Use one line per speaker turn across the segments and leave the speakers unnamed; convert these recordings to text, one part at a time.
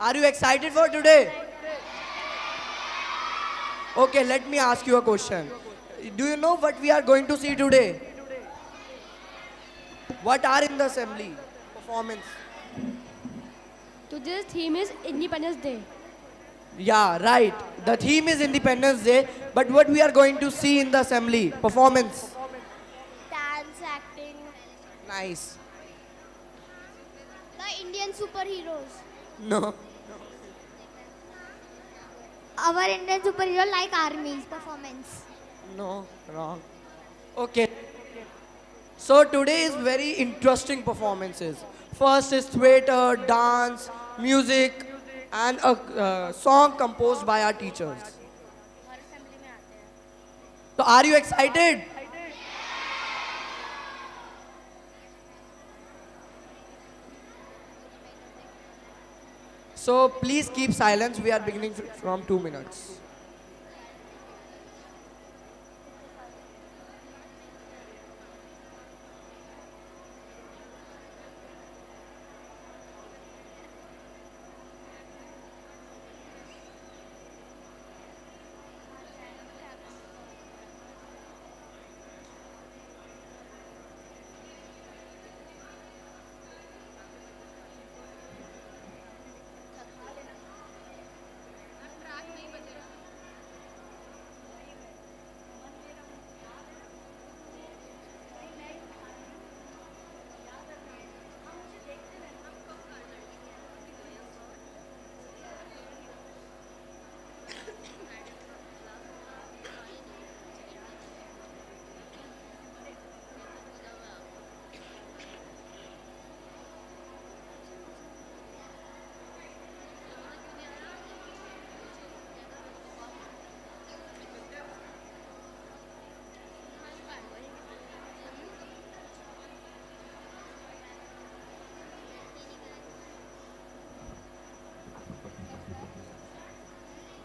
Are you excited for today? Okay, let me ask you a question. Do you know what we are going to see today? What are in the assembly performance?
Today's theme is Independence Day.
Yeah, right. The theme is Independence Day, but what we are going to see in the assembly performance?
Dance, acting.
Nice.
The Indian superheroes.
No.
Our Indian superhero like armies performance.
No, wrong. Okay. So today is very interesting performances. First is theater, dance, music, and a song composed by our teachers. So are you excited? So please keep silence. We are beginning from 2 minutes.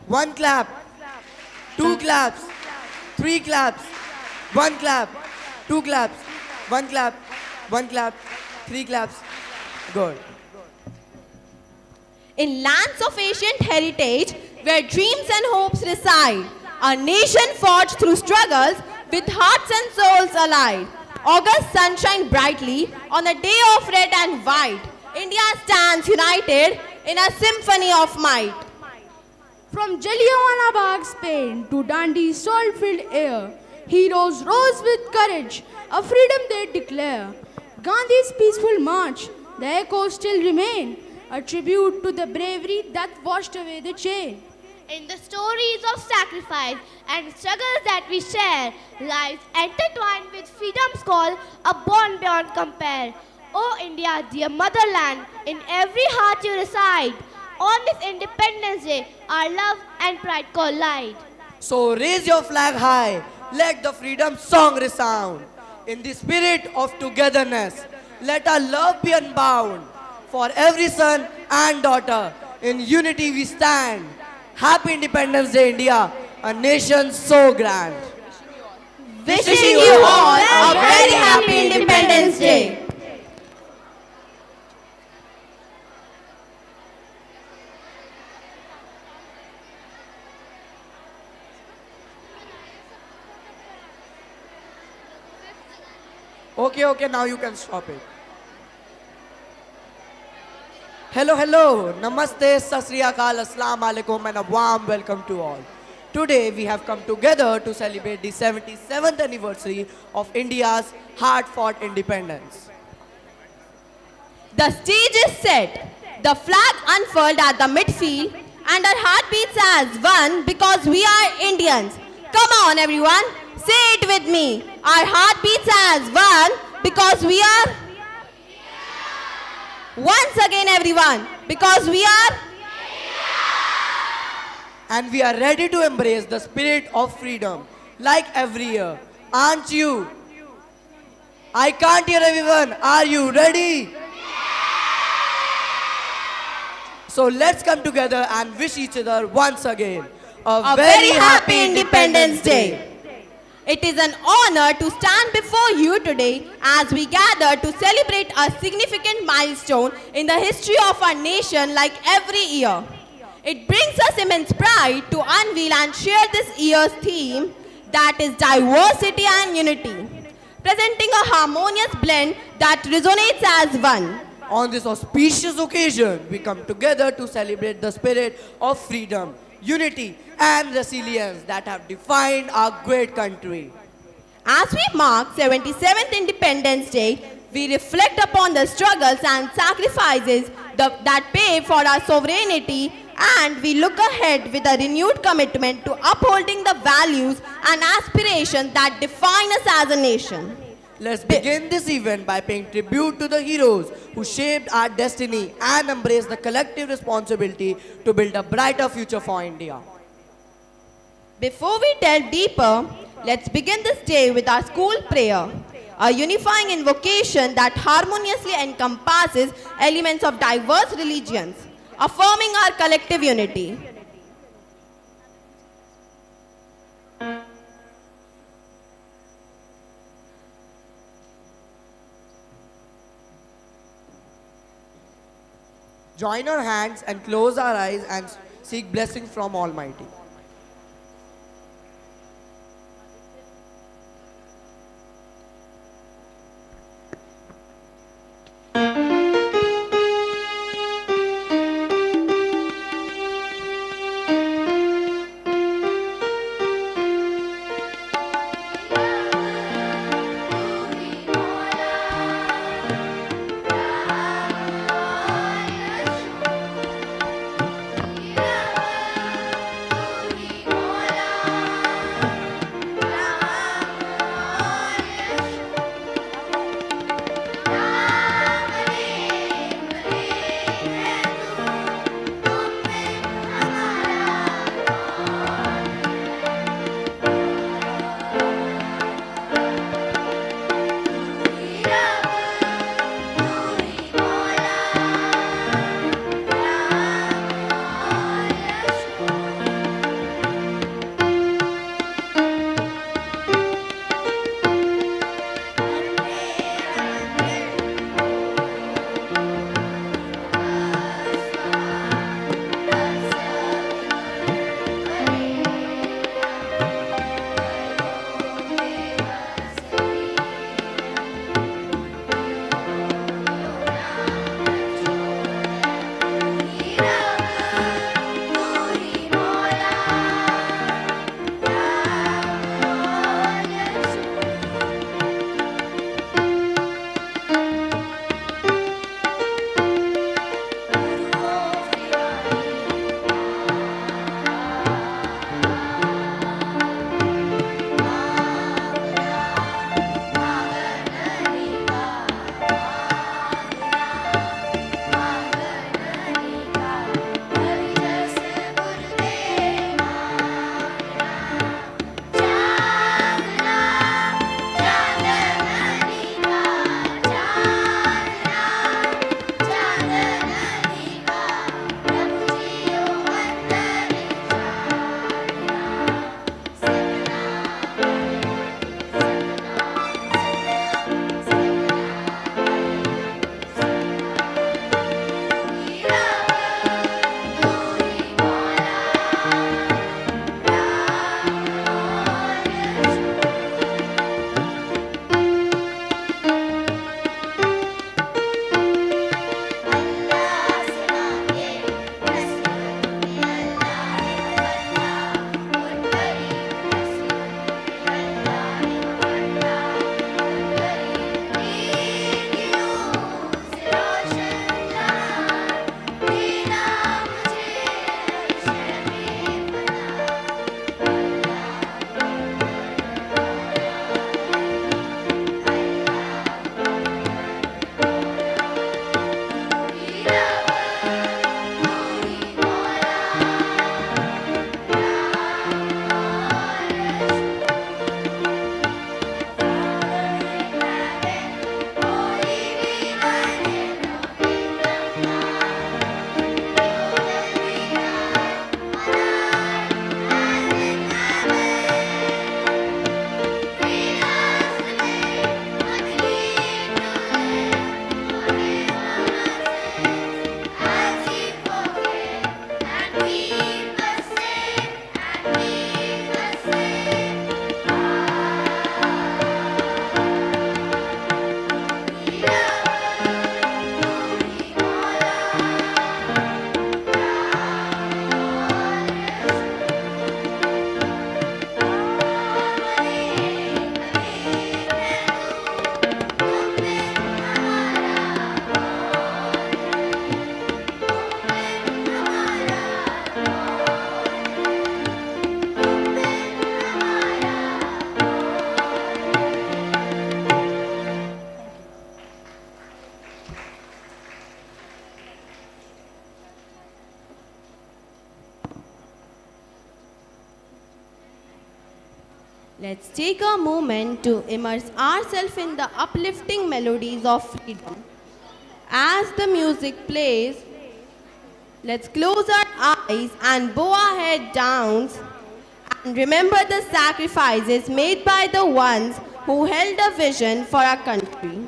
One clap, two claps, three claps, one clap, two claps, one clap, one clap, three claps. Good.
In lands of ancient heritage, where dreams and hopes reside, a nation forged through struggles with hearts and souls allied. August sunshine brightly on a day of red and white. India stands united in a symphony of might.
From Jallianwala Bagh, Spain to Dandi's salt-filled air, heroes rose with courage, a freedom they declare. Gandhi's peaceful march, the echoes still remain, a tribute to the bravery that washed away the chain.
In the stories of sacrifice and struggles that we share, lives intertwined with freedom's call, a bond beyond compare. O India, dear motherland, in every heart you reside. On this Independence Day, our love and pride collide.
So raise your flag high, let the freedom song resound. In the spirit of togetherness, let our love be unbound. For every son and daughter, in unity we stand. Happy Independence Day, India, a nation so grand.
Wishing you all a very happy Independence Day.
Okay, now you can stop it. Hello, namaste, sat sri akal, assalam alaikum, and a warm welcome to all. Today we have come together to celebrate the 77th anniversary of India's hard-fought independence.
The stage is set, the flag unfurled at the midfield, and our heart beats as one because we are Indians. Come on everyone, say it with me. Our heart beats as one because we are... Once again everyone, because we are...
And we are ready to embrace the spirit of freedom, like every year. Aren't you? I can't hear everyone. Are you ready? So let's come together and wish each other once again
A very happy Independence Day. It is an honor to stand before you today as we gather to celebrate a significant milestone in the history of our nation like every year. It brings us immense pride to unveil and share this year's theme, that is diversity and unity, presenting a harmonious blend that resonates as one.
On this auspicious occasion, we come together to celebrate the spirit of freedom, unity, and resilience that have defined our great country.
As we mark 77th Independence Day, we reflect upon the struggles and sacrifices that pay for our sovereignty, and we look ahead with a renewed commitment to upholding the values and aspirations that define us as a nation.
Let's begin this event by paying tribute to the heroes who shaped our destiny and embraced the collective responsibility to build a brighter future for India.
Before we delve deeper, let's begin this day with our school prayer, a unifying invocation that harmoniously encompasses elements of diverse religions, affirming our collective unity.
Join our hands and close our eyes and seek blessings from Almighty.
Let's take a moment to immerse ourselves in the uplifting melodies of freedom. As the music plays, let's close our eyes and bow our head down and remember the sacrifices made by the ones who held a vision for our country.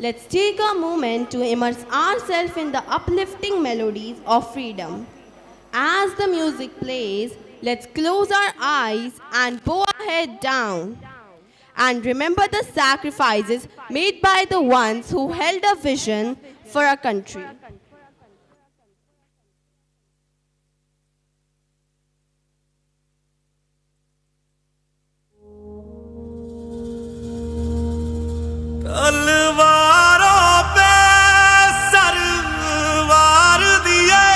Let's take a moment to immerse ourselves in the uplifting melodies of freedom. As the music plays, let's close our eyes and bow our head down and remember the sacrifices made by the ones who held a vision for our country.
तलवारों पे सरवार दिए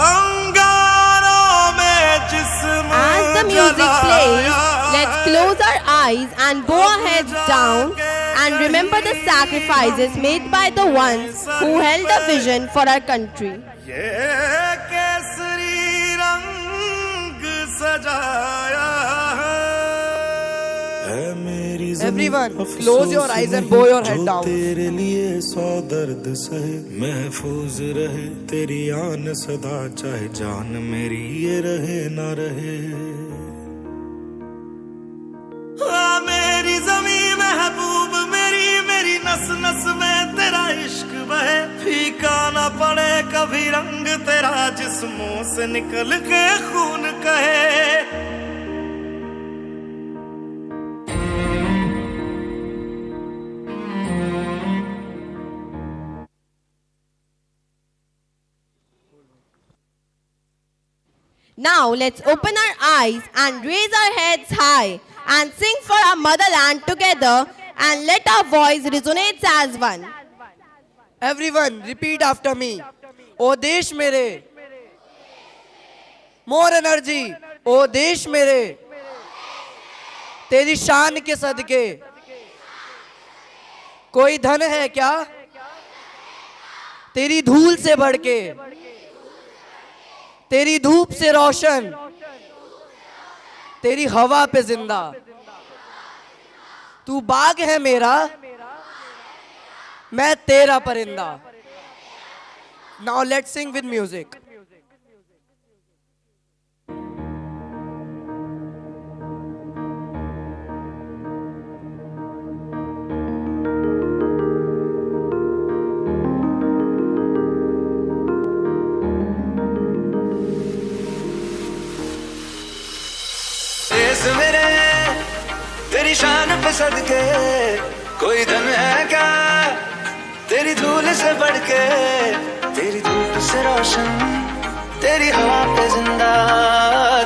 अंगारों में जिस्म
As the music plays, let's close our eyes and bow our heads down and remember the sacrifices made by the ones who held a vision for our country.
ये केसरी रंग सजाया है मेरी
Everyone, close your eyes and bow your head down.
तेरे लिए सौ दर्द सहे महफूज रहे तेरी आन सदा चाहे जान मेरी ये रहे ना रहे मेरी ज़मीं महबूब मेरी मेरी नस नस में तेरा इश्क बहे फीका ना पड़े कभी रंग तेरा जिस्मों से निकल के खून कहे
Now let's open our eyes and raise our heads high and sing for our motherland together and let our voice resonate as one.
Everyone, repeat after me. O देश मेरे, more energy. O देश मेरे, तेरी शान के सदके कोई धन है क्या तेरी धूल से बढ़ के तेरी धूप से रोशन तेरी हवा पे जिंदा तू बाग है मेरा मैं तेरा परिंदा. Now let's sing with music.
मेरे तेरी शान पे सदके कोई धन है क्या तेरी धूल से बढ़ के तेरी धूप से रोशन तेरी हवा पे जिंदा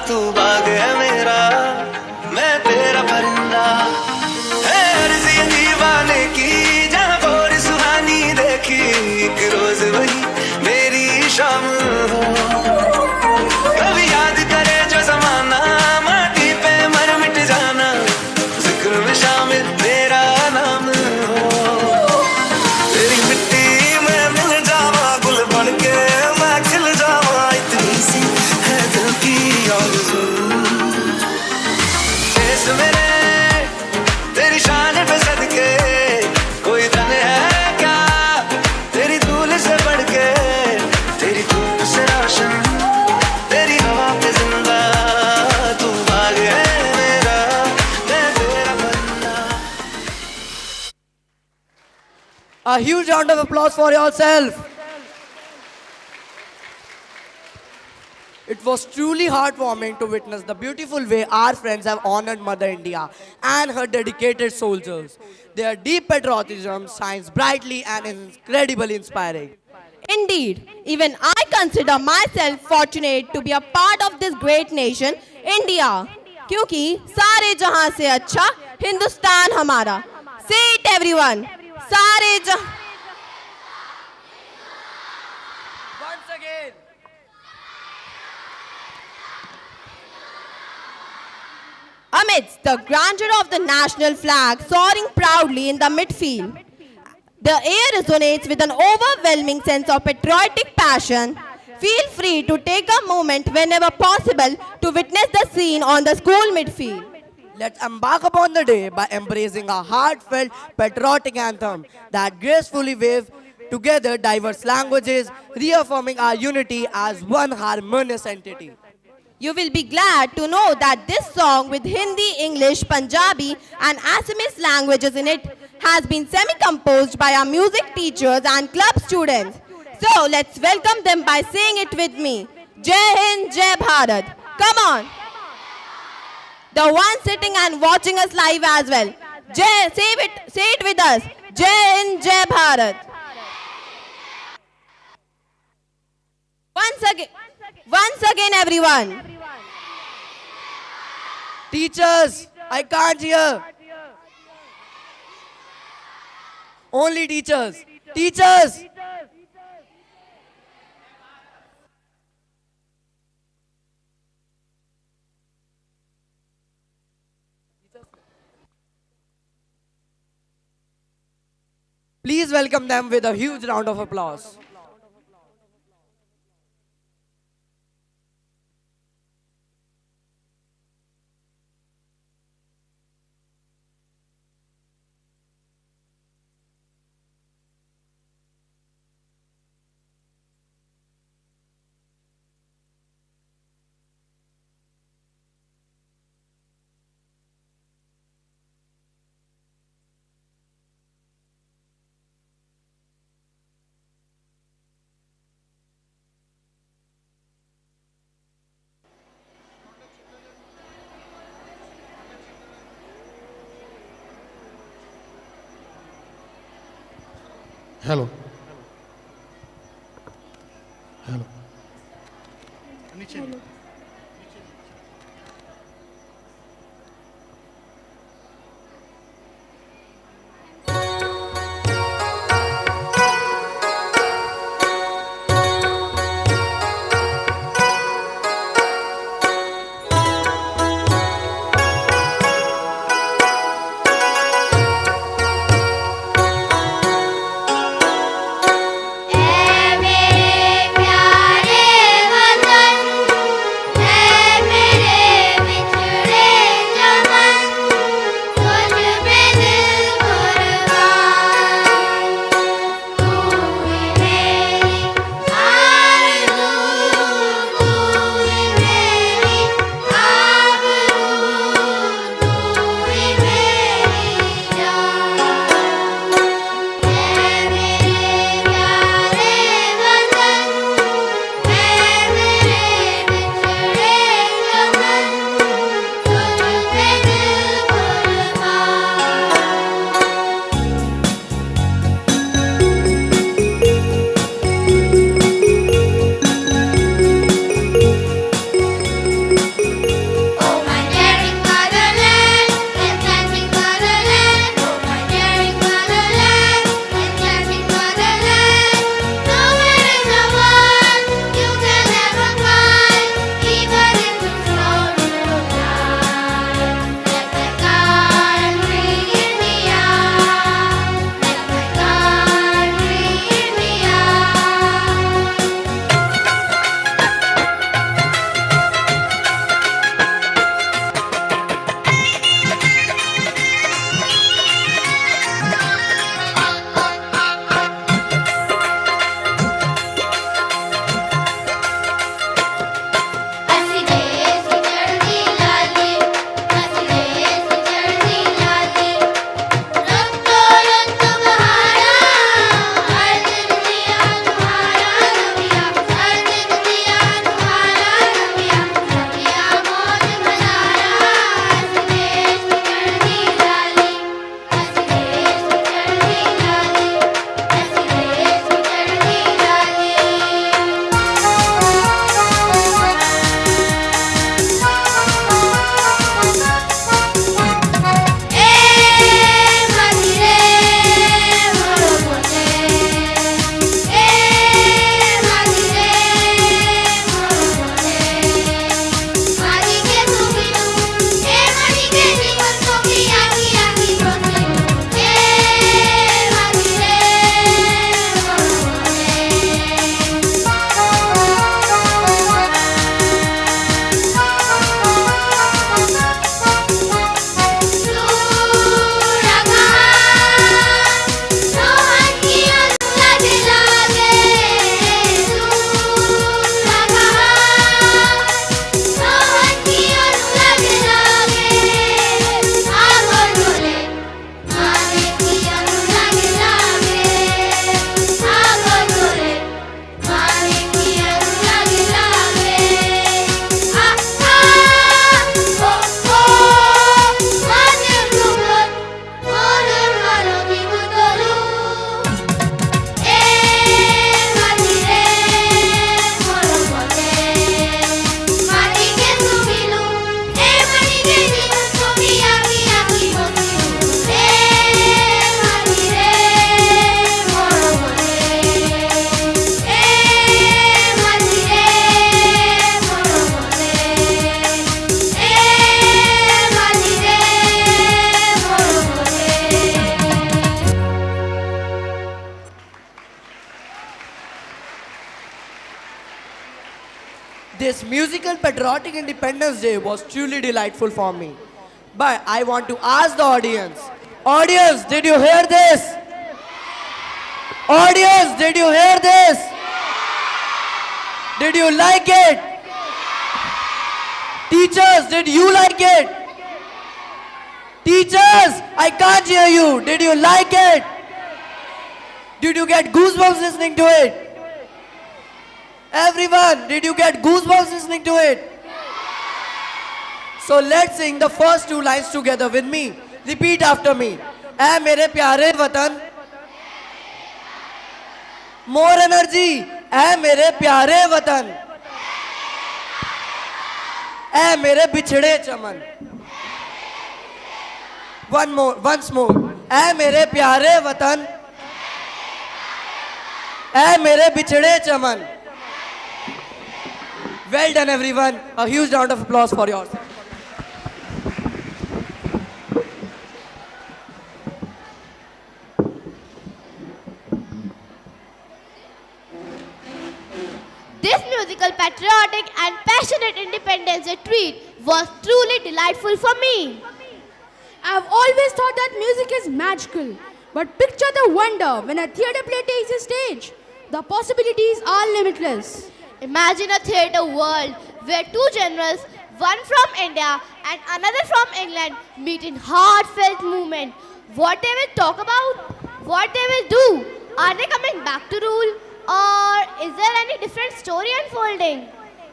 तू बाग है मेरा मैं तेरा परिंदा है अर्ज़ी दीवाने की जहाँ बोरी सुहानी देखी एक रोज वही मेरी शाम हो कभी याद करे जो जमाना शामिल तेरा नाम हो तेरी मिट्टी में मिल जावा गुल बन के मैं खिल जावा इतनी सी है दिल की आरज़ू देश मेरे तेरी शान पे सदके कोई धन है क्या तेरी धूल से बढ़ के तेरी धूप से रोशन तेरी हवा पे जिंदा तू बाग है
A huge round of applause for yourself. It was truly heartwarming to witness the beautiful way our friends have honored Mother India and her dedicated soldiers. Their deep patriotism shines brightly and is incredibly inspiring.
Indeed, even I consider myself fortunate to be a part of this great nation, India. क्योंकि सारे जहां से अच्छा हिंदुस्तान हमारा. Say it everyone. सारे
Once again.
A amidst the grandeur of the national flag soaring proudly in the midfield. The air resonates with an overwhelming sense of patriotic passion. Feel free to take a moment whenever possible to witness the scene on the school midfield.
Let's embark upon the day by embracing a heartfelt patriotic anthem that gracefully waves together diverse languages, reaffirming our unity as one harmonious entity.
You will be glad to know that this song with Hindi, English, Punjabi and Assamese languages in it has been semi-composed by our music teachers and club students. So let's welcome them by saying it with me. Jai Hind, Jai Bharat. Come on. The one sitting and watching us live as well. Say it with us. Jai Hind, Jai Bharat. Once again everyone.
Teachers, I can't hear. Only teachers. Teachers! Please welcome them with a huge round of applause.
Hello. Hello.
ऐ मेरे प्यारे वतन
This musical patriotic Independence Day was truly delightful for me. But I want to ask the audience. Audience, did you hear this? Audience, did you hear this? Did you like it? Teachers, did you like it? Teachers, I can't hear you. Did you like it? Did you get goosebumps listening to it? Everyone, did you get goosebumps listening to it? So let's sing the first two lines together with me. Repeat after me. ऐ मेरे प्यारे वतन. More energy. ऐ मेरे प्यारे वतन. ऐ मेरे बिछड़े चमन. Once more. ऐ मेरे प्यारे वतन. ऐ मेरे बिछड़े चमन. Well done everyone. A huge round of applause for yours.
This musical, patriotic and passionate Independence Day treat was truly delightful for me.
I've always thought that music is magical. But picture the wonder when a theatre play takes a stage. The possibilities are limitless.
Imagine a theatre world where two generals, one from India and another from England, meet in heartfelt movement. What they will talk about? What they will do? Are they coming back to rule? Or is there any different story unfolding?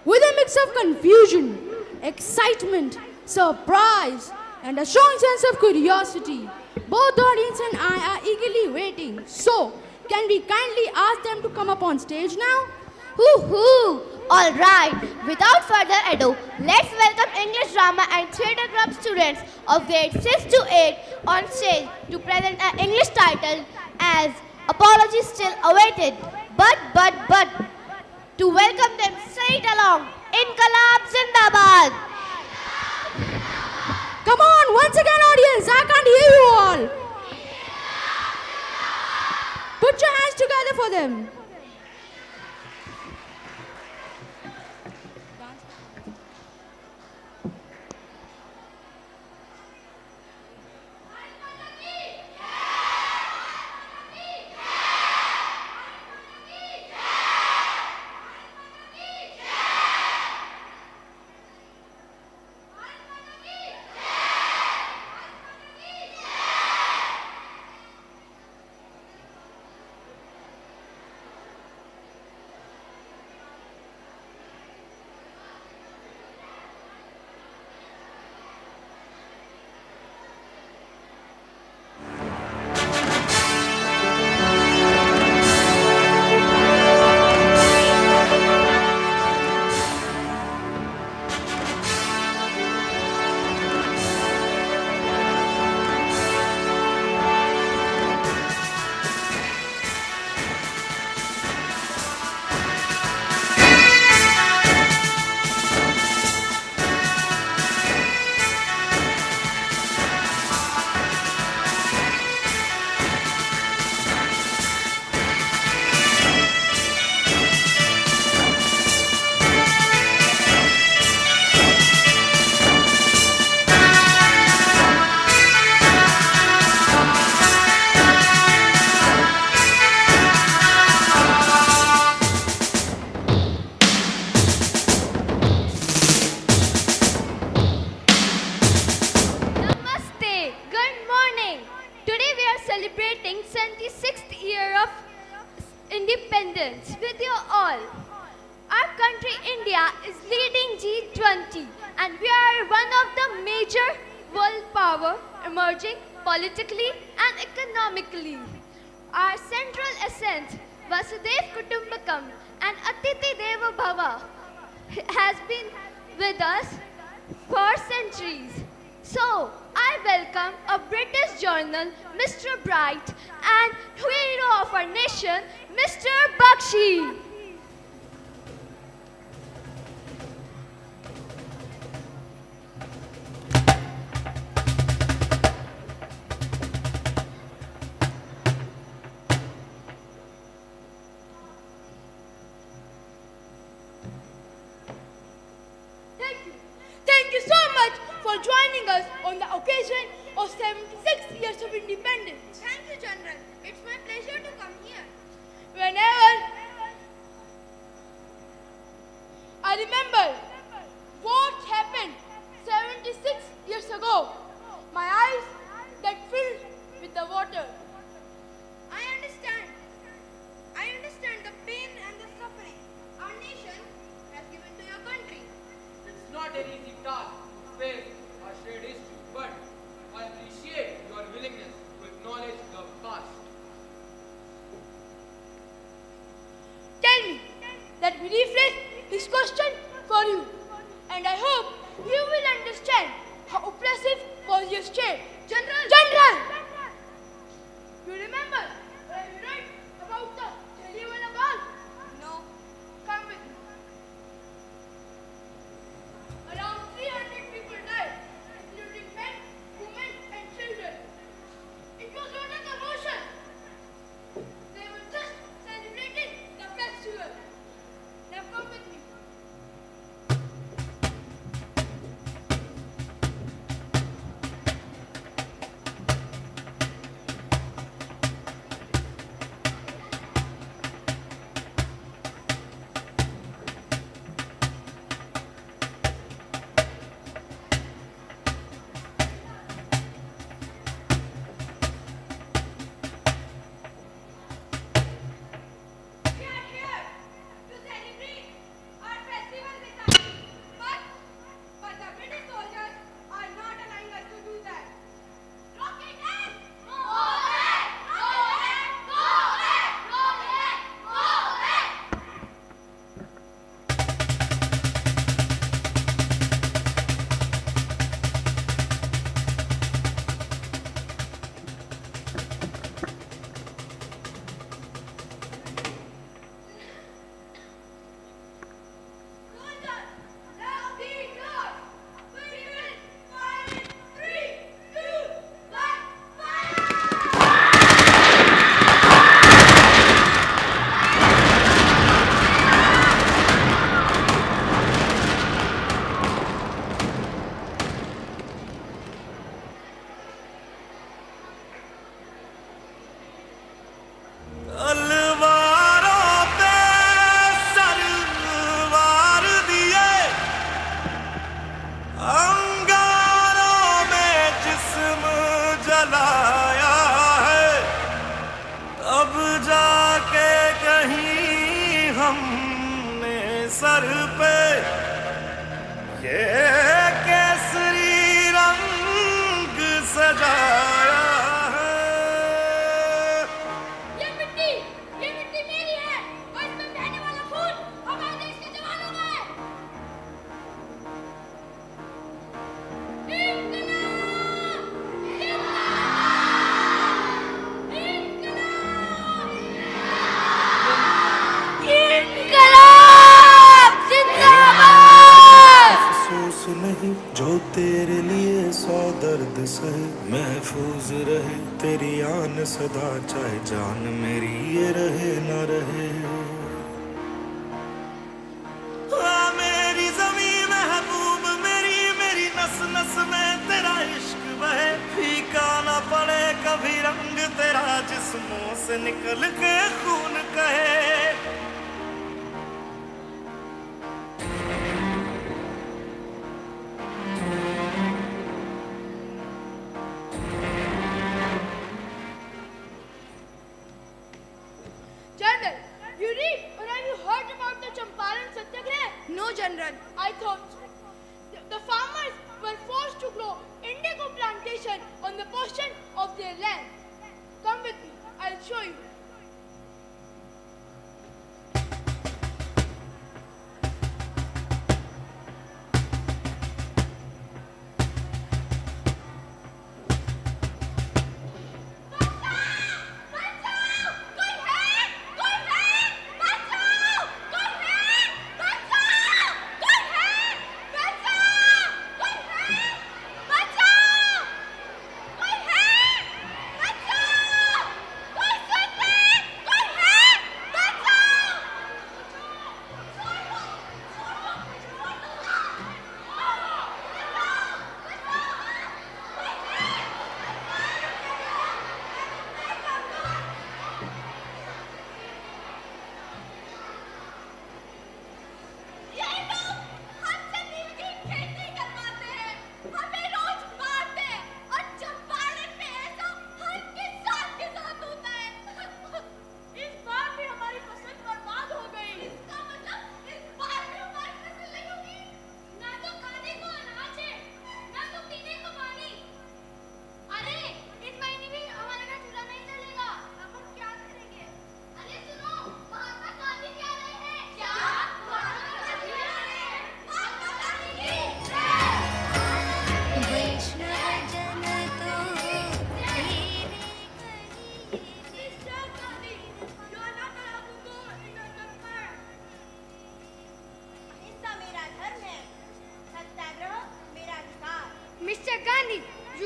With a mix of confusion, excitement, surprise, and a strong sense of curiosity, both the audience and I are eagerly waiting. So, can we kindly ask them to come up on stage now?
Hoo-hoo! Alright, without further ado, let's welcome English drama and theatre club students of grade 6 to 8 on stage to present an English title as Apologies Still Awaited. But, to welcome them straight along, Inqalab Zindabad!
Come on, once again audience, I can't hear you all. Put your hands together for them.
celebrating 76th year of independence with you all. Our country India is leading G20 and we are one of the major world power emerging politically and economically. Our central essence, Vasudev Kutumbakam and Atiti Deva Bhava, has been with us for centuries. So, I welcome a British journal, Mr. Bright, and hero of our nation, Mr. Bakshi.
us on the occasion of 76 years of independence.
Thank you, General. It's my pleasure to come here.
Whenever I remember what happened 76 years ago, my eyes get filled with the water.
I understand. I understand the pain and the suffering our nation has given to your country.
It's not an easy task to face our shared history, but I appreciate your willingness to acknowledge the past.
Tell me that we rephrase his question for you, and I hope you will understand how oppressive was your state. General! You remember when we read about the Jallianwala Bagh?
No.
Come with me. Around 300 people died, including men, women, and children. It was not a commotion. They were just celebrating the festival. Now come with me.
We are here to celebrate our festival with us. But the British soldiers are not allowing us to do that. Rocket head! Go ahead! Go ahead! Go ahead! Go ahead! Go ahead! Soldiers, now be yours. We will fire in 3, 2, 1, fire!
तलवारों पे सरवार दिए, अंगारों में जिस्म जलाया है, अब जाके कहीं हमने सर पे ये केसरी रंग सजाया है।
ये मिट्टी मेरी है और इसमें बहने वाला खून हमारे देश के जवानों का है। इंकलाब! इंकलाब! जिंदाबाद!
अफसोस नहीं जो तेरे लिए 100 दर्द सहे, महफूज रहे तेरी आन सदा, चाहे जान मेरी ये रहे न रहे। मेरी ज़मीं महबूब मेरी, मेरी नस नस में तेरा इश्क बहे, फीका न पड़े कभी रंग तेरा, जिस्मों से निकल के खून कहे।
General, you read or have you heard about the Champaran Satyagraha?
No, General.
I thought so. The farmers were forced to grow indigo plantation on the portion of their land. Come with me, I'll show you.
कोई है? बचाओ!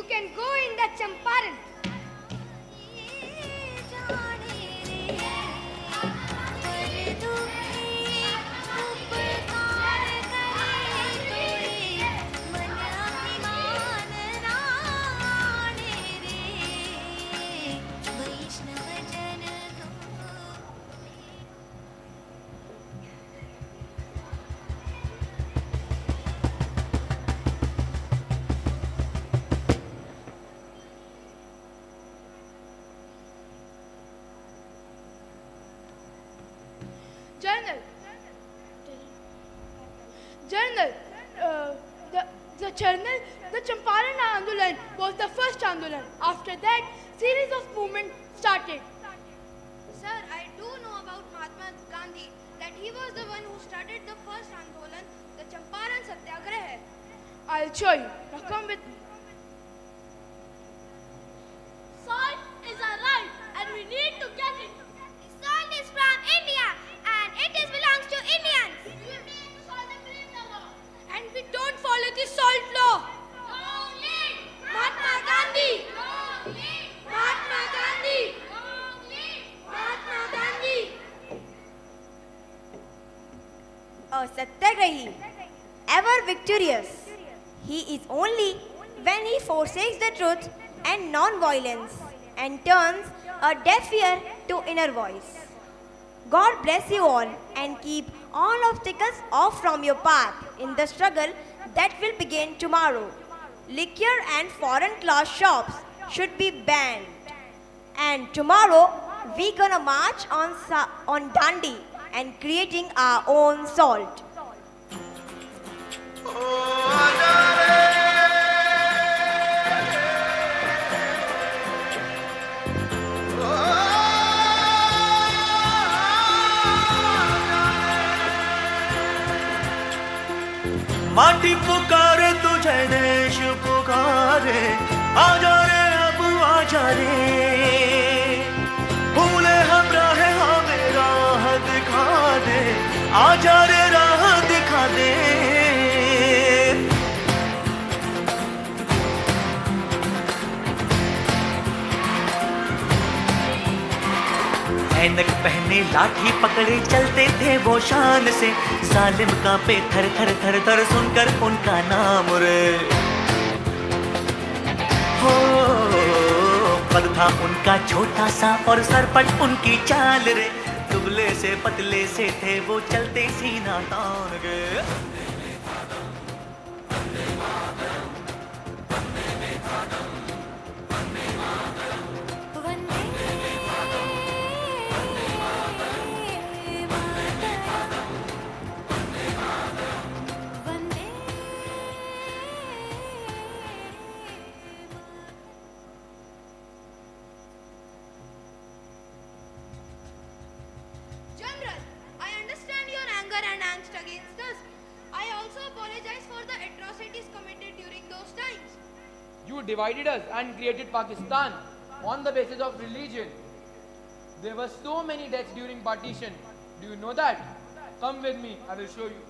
can go in the Champaran.
Journal. Journal. The journal, the Champaran Andolan was the first Andolan. After that, series of movements started.
Sir, I do know about Mahatma Gandhi, that he was the one who started the first Andolan, the Champaran Satyagraha.
I'll show you. Now come with me.
Salt is our right and we need to get it. Salt is from India and it belongs to Indians. We make salt and believe the law.
And we don't follow the salt law.
Wrongly.
Mahatma Gandhi.
Wrongly.
Mahatma Gandhi.
Wrongly.
Mahatma Gandhi.
A Satyagrahi, ever victorious. He is only when he forsakes the truth and non-violence and turns a deaf ear to inner voice. God bless you all and keep all obstacles off from your path in the struggle that will begin tomorrow. Liquor and foreign class shops should be banned. And tomorrow we gonna march on Dandi and creating our own salt.
माटी पुकारे तुझे देश पुकारे आजा रे अब आजा रे भूले हम राह हमें राह दिखा दे आजा रे राह दिखा दे ऐनक पहने लाठी पकड़े चलते थे वो शान से जालिम कांपे थर थर थर थर सुनकर उनका नाम रे हो पद था उनका छोटा सा और सरपट उनकी चाल रे दुबले से पतले से थे वो चलते सीना तान के
General, I understand your anger and angst against us. I also apologize for the atrocities committed during those times.
You divided us and created Pakistan on the basis of religion. There were so many deaths during partition. Do you know that? Come with me, I will show you.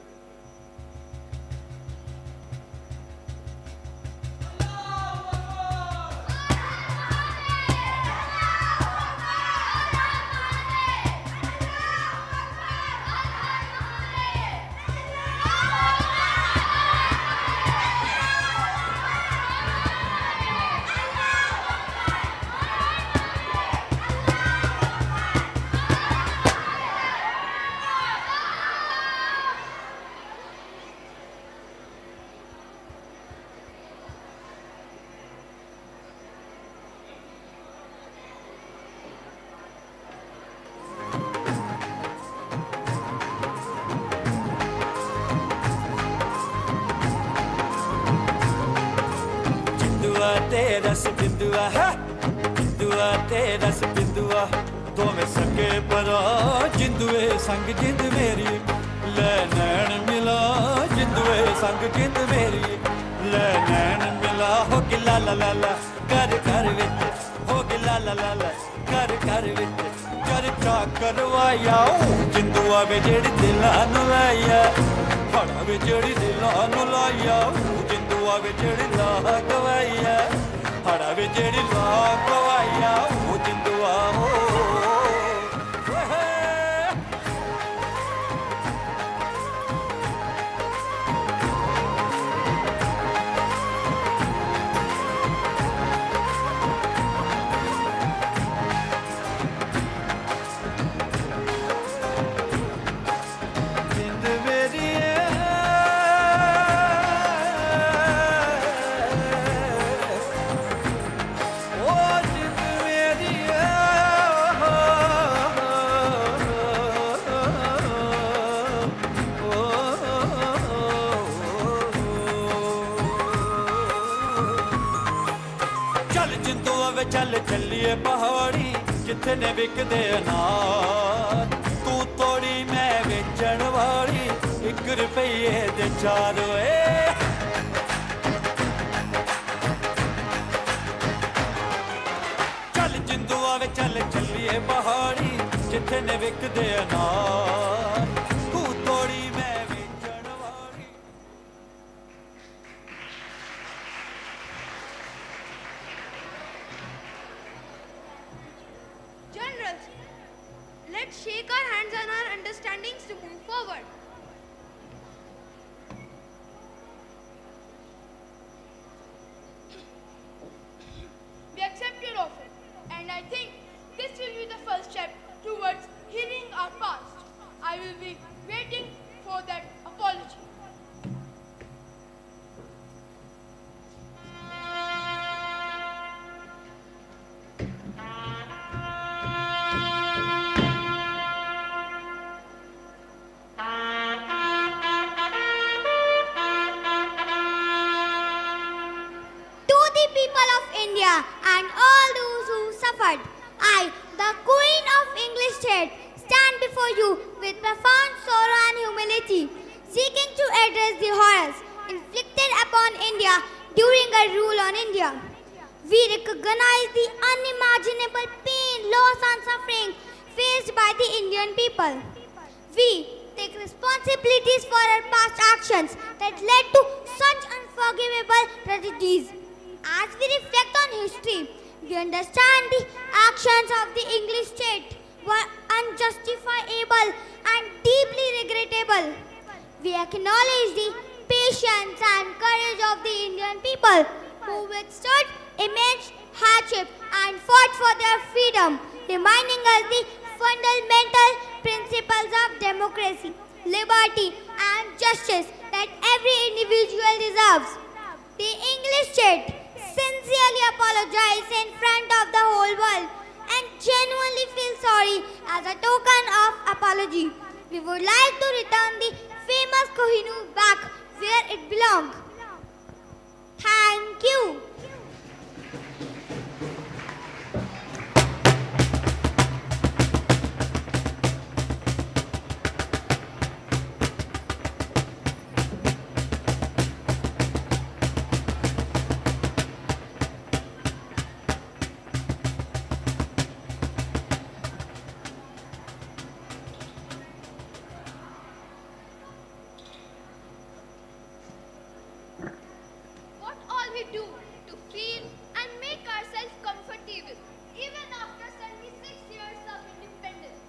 ते रस बिंदुआ है बिंदुआ ते रस बिंदुआ दो में सके परा जिंदुए संग जिंद मेरी ले नैन मिला जिंदुए संग जिंद मेरी ले नैन मिला हो गिला ला ला ला कर कर विच हो गिला ला ला ला कर विच चर्चा करवाया जिंदुआ वे जेड़ी दिलां नू लाया हड़ा वे जेड़ी दिलां नू लाया जिंदुआ वे जेड़ी ला गवाया ਹੜਾ ਵੇ ਜਿਹੜੀ ਲੋਕ ਆਇਆ ਉਹ ਜਿੰਦੂਆ ਹੋ ਚੱਲ ਚੱਲੀਏ ਪਹਾੜੀ ਜਿੱਥੇ ਨੇ ਵਿਕਦੇ ਅਨਾਰ ਤੂੰ ਤੋੜੀ ਮੈਂ ਵੇਚਣ ਵਾਲੀ 1 ਰੁਪਈਏ ਦੇ 4 ਓਏ ਚੱਲ ਜਿੰਦੂਆ ਵੇ ਚੱਲ ਚੱਲੀਏ ਪਹਾੜੀ ਜਿੱਥੇ ਨੇ ਵਿਕਦੇ ਅਨਾਰ ਤੂੰ ਤੋੜੀ ਮੈਂ ਵੇਚਣ ਵਾਲੀ
Generals, let's shake our hands on our understandings to move forward. We accept your offer, and I think this will be the first step towards healing our past. I will be waiting for that apology.
To the people of India and all those who suffered, I, the Queen of English State, stand before you with profound sorrow and humility, seeking to address the horrors inflicted upon India during our rule on India. We recognize the unimaginable pain, loss and suffering faced by the Indian people. We take responsibilities for our past actions that led to such unforgivable tragedies. As we reflect on history, we understand the actions of the English state were unjustifiable and deeply regrettable. We acknowledge the patience and courage of the Indian people who withstood immense hardship and fought for their freedom, reminding us the fundamental principles of democracy, liberty and justice that every individual deserves. The English state sincerely apologizes in front of the whole world and genuinely feels sorry as a token of apology. We would like to return the famous Kohinoor back where it belongs. Thank you.
What all we do to feel and make ourselves comfortable even after 76 years of independence.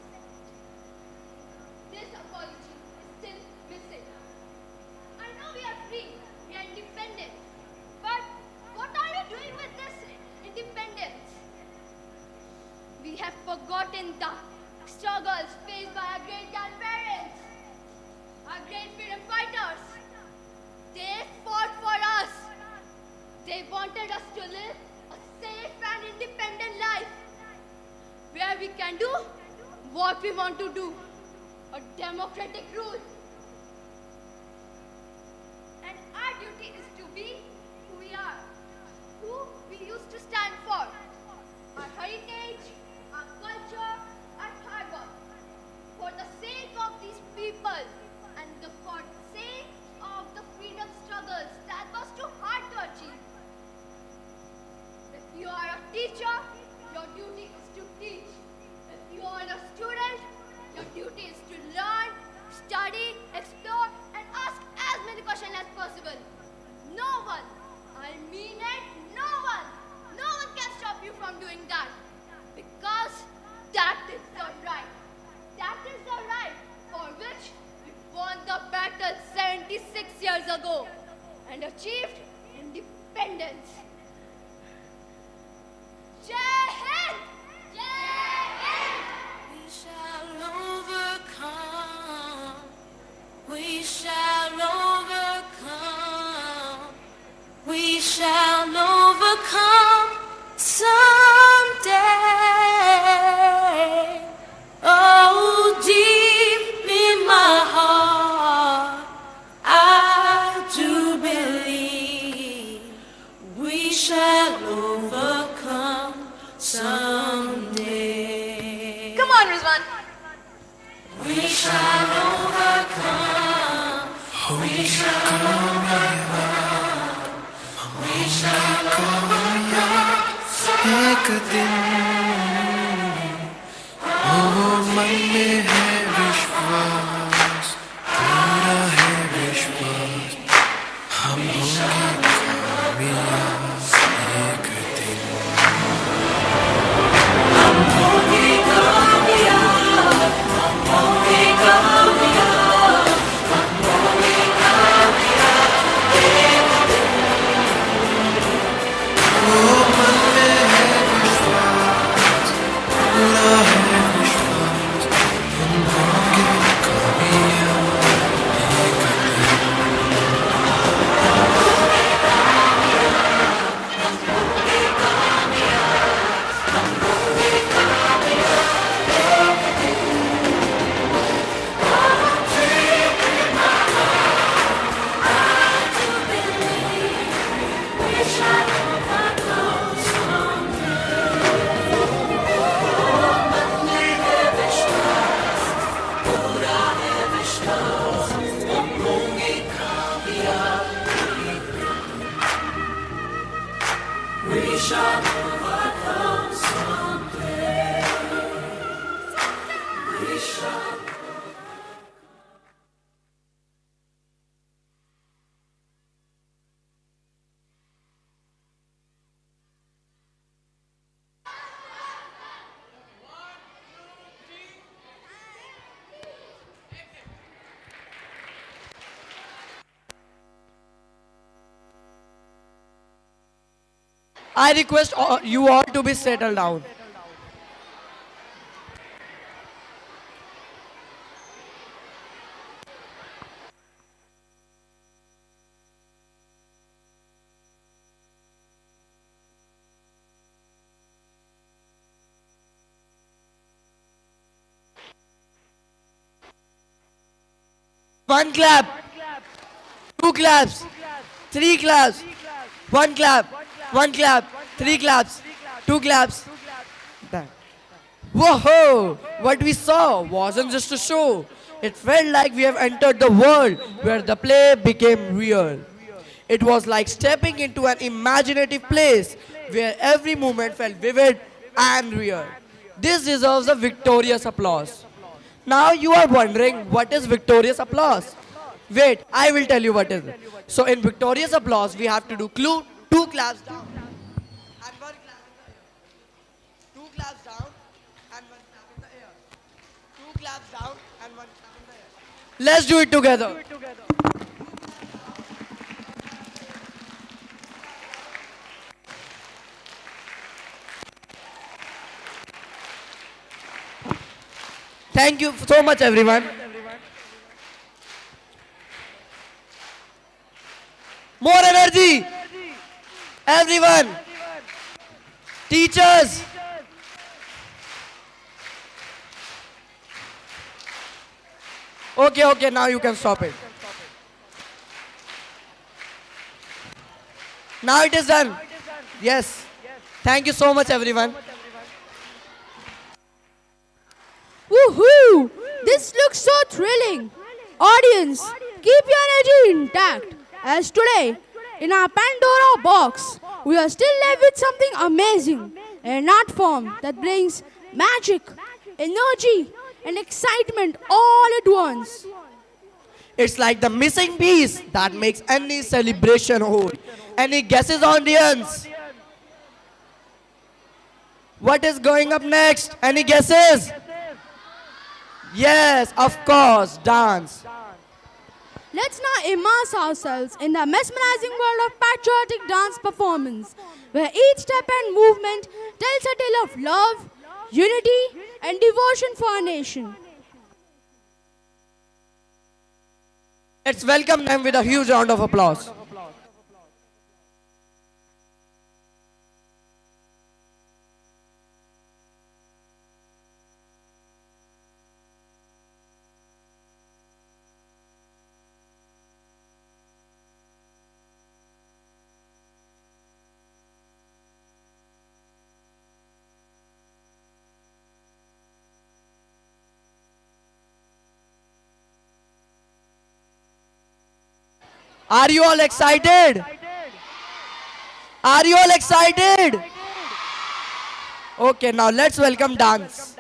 This apology is still missing. I know we are free, we are independent, but what are you doing with this independence? We have forgotten the struggles faced by our great grandparents, our great freedom fighters. They fought for us. They wanted us to live a safe and independent life where we can do what we want to do, a democratic rule. And our duty is to be who we are, who we used to stand for, our heritage, our culture, our hard work, for the sake of these people and for the sake of the freedom struggles that was too hard to achieve. If you are a teacher, your duty is to teach. If you are a student, your duty is to learn, study, explore, and ask as many questions as possible. No one, I mean it, no one, years ago and achieved independence. Jai Hind! Jai Hind!
We shall overcome. We shall overcome. We shall overcome someday. Oh, deep in my heart, I do believe we shall overcome someday.
Come on, Rizwan.
We shall overcome. We shall overcome. We shall overcome.
एक दिन ओ मन में है विश्वास, पूरा है विश्वास, हम होंगे कामयाब एक दिन।
हम होंगे कामयाब, हम होंगे कामयाब, हम होंगे कामयाब एक दिन।
ओ मन में है विश्वास, पूरा है विश्वास, हम होंगे कामयाब एक दिन।
We shall overcome someday. We shall.
I request you all to be settled down. One clap, two claps, three claps, one clap, three claps, two claps. Done. Whoa! What we saw wasn't just a show. It felt like we have entered the world where the play became real. It was like stepping into an imaginative place where every moment felt vivid and real. This deserves a victorious applause. Now you are wondering what is victorious applause? Wait, I will tell you what is it. So in victorious applause, we have to do two claps down and one clap in the air. Two claps down and one clap in the air. Two claps down and one clap in the air. Let's do it together. Thank you so much, everyone. More energy. Everyone. Teachers. Okay, now you can stop it. Now it is done. Yes. Thank you so much, everyone.
Woohoo! This looks so thrilling. Audience, keep your energy intact. As today, in our Pandora box, we are still left with something amazing. An art form that brings magic, energy, and excitement all at once.
It's like the missing piece that makes any celebration whole. Any guesses, audience? What is going up next? Any guesses? Yes, of course, dance.
Let's now immerse ourselves in the mesmerizing world of patriotic dance performance, where each step and movement tells a tale of love, unity, and devotion for our nation.
Let's welcome them with a huge round of applause. Are you all excited? Are you all excited? Okay, now let's welcome dance.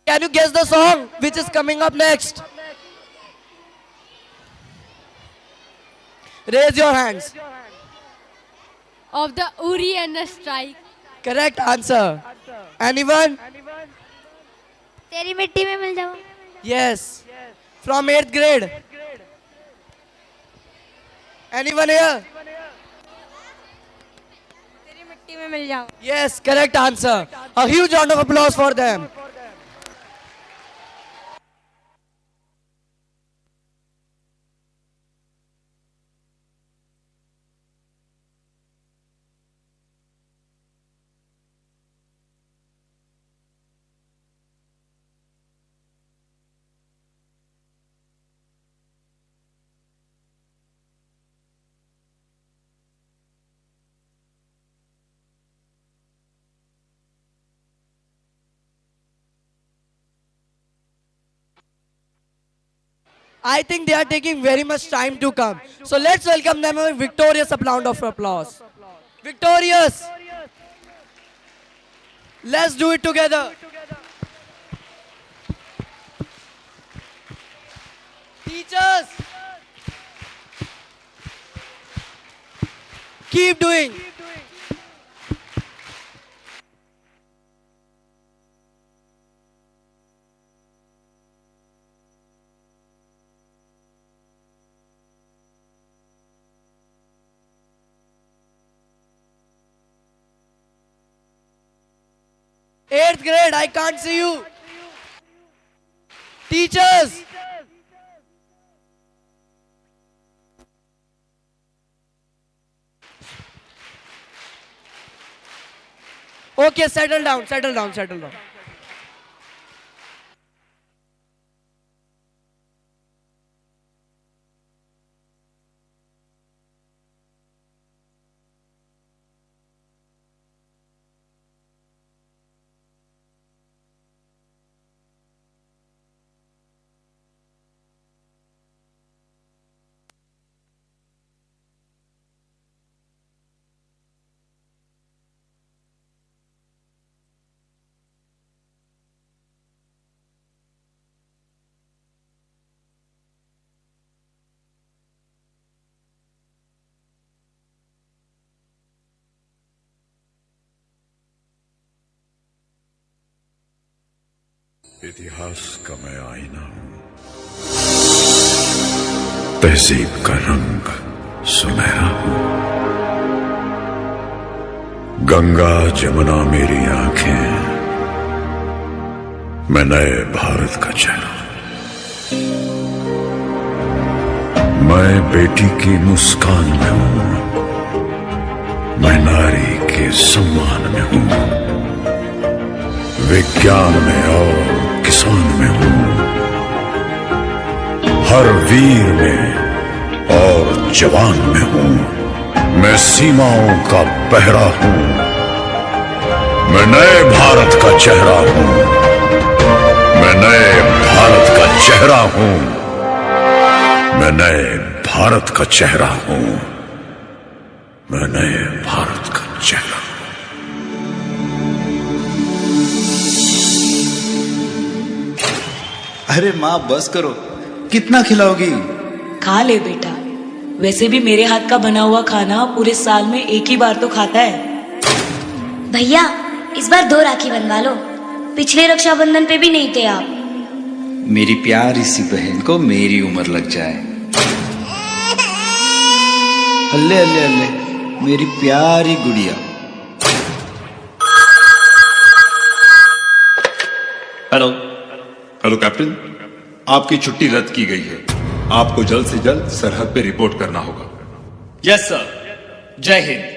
Can you guess the song which is coming up next? Raise your hands.
Of the Uri and the strike.
Correct answer. Anyone?
तेरी मिट्टी में मिल जाओ.
Yes. From 8th grade. Anyone here?
तेरी मिट्टी में मिल जाओ.
Yes, correct answer. A huge round of applause for them. I think they are taking very much time to come. So let's welcome them with a victorious round of applause. Victorious! Let's do it together. Teachers! Keep doing. Eighth grade, I can't see you. Teachers. Okay, settle down, settle down, settle down.
इतिहास का मैं आईना हूं, तहजीब का रंग सुनहरा हूं। गंगा जमुना मेरी आंखें, मैं नए भारत का चेहरा। मैं बेटी की मुस्कान में हूं, मैं नारी के सम्मान में हूं, विज्ञान में और किसान में हूं, हर वीर में और जवान में हूं। मैं सीमाओं का पहरा हूं, मैं नए भारत का चेहरा हूं, मैं नए भारत का चेहरा हूं, मैं नए भारत का चेहरा हूं, मैं नए भारत का चेहरा।
अरे माँ बस करो, कितना खिलाओगी?
खा ले बेटा, वैसे भी मेरे हाथ का बना हुआ खाना पूरे साल में एक ही बार तो खाता है।
भैया इस बार 2 राखी बनवा लो, पिछले रक्षाबंधन पे भी नहीं थे आप।
मेरी प्यारी सी बहन को मेरी उम्र लग जाए। अल्ले अल्ले अल्ले, मेरी प्यारी गुड़िया।
हेलो हेलो कैप्टन, आपकी छुट्टी रद्द की गई है। आपको जल्द से जल्द सरहद पे रिपोर्ट करना होगा।
यस सर, जय हिंद।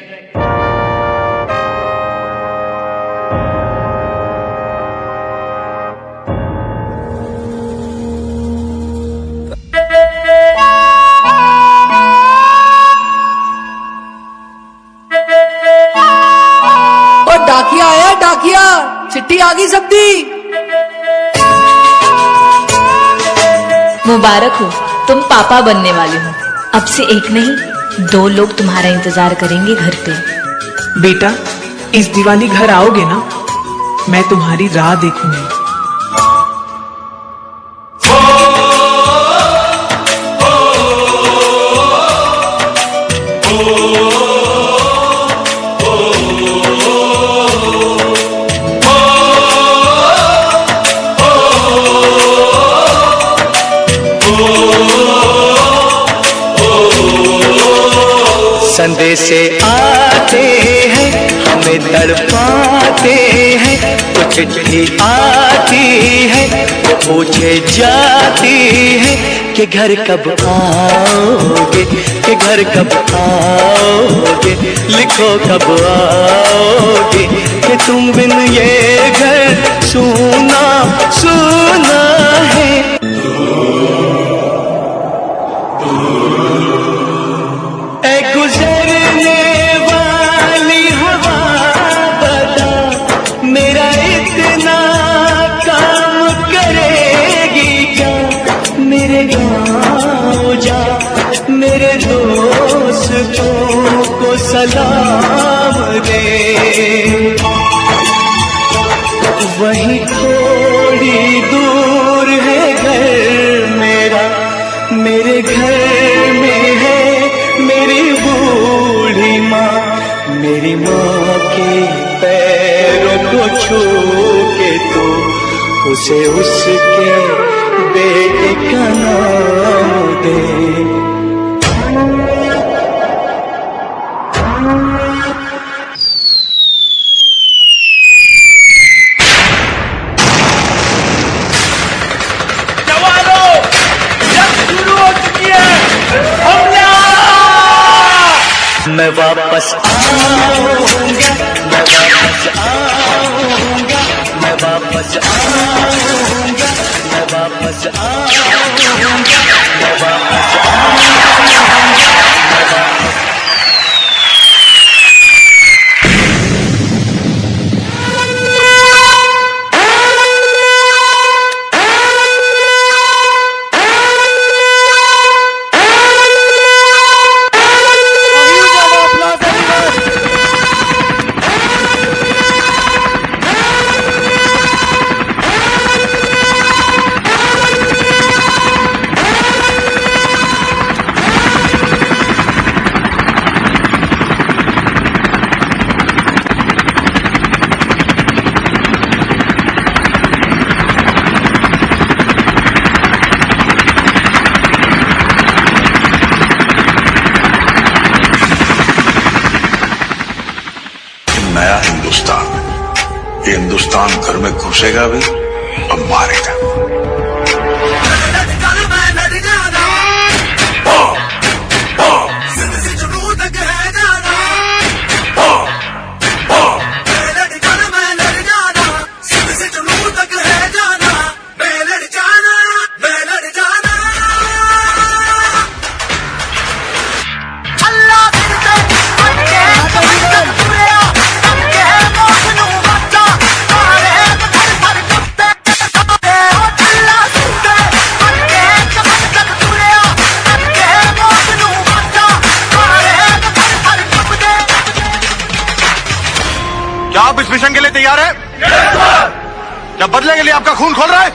डाकिया आया, डाकिया चिट्ठी आ गई सबदी।
मुबारक हो, तुम पापा बनने वाले हो। अब से एक नहीं 2 लोग तुम्हारा इंतजार करेंगे घर पे।
बेटा, इस दिवाली घर आओगे ना? मैं तुम्हारी राह देखूंगी।
संदेशे आते हैं, हमें तड़पाते हैं। कुछ चिट्ठी आती है, वो पूछे जाती है कि घर कब आओगे, कि घर कब आओगे। लिखो कब आओगे, कि तुम बिन ये घर सूना सूना है। गुजरने वाली हवा बता, मेरा इतना काम करेगी क्या। मेरे गाँव जा, मेरे दोस्तों को सलाम दे। वहीं थोड़ी दूर है घर मेरा, मेरे घर में है मेरी बूढ़ी माँ। मेरी माँ के पैरों को छू के तो उसे उसके बेटे का नाम दे। मैं वापस आऊंगा, मैं वापस आऊंगा, मैं वापस आऊंगा, मैं वापस आऊंगा, मैं वापस
नया हिंदुस्तान, ये हिंदुस्तान घर में घुसेगा भी और मारेगा।
क्या आप इस मिशन के लिए तैयार हैं? क्या बदले के लिए आपका खून खोल रहा है?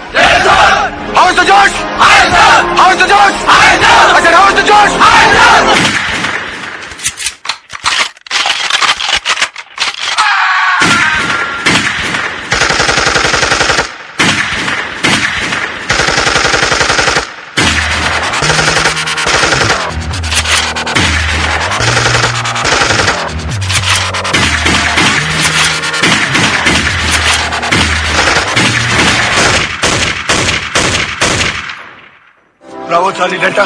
हाउ इज द जोश? हाउ इज द जोश? अच्छा, हाउ इज द जोश? Bravo Charlie delta,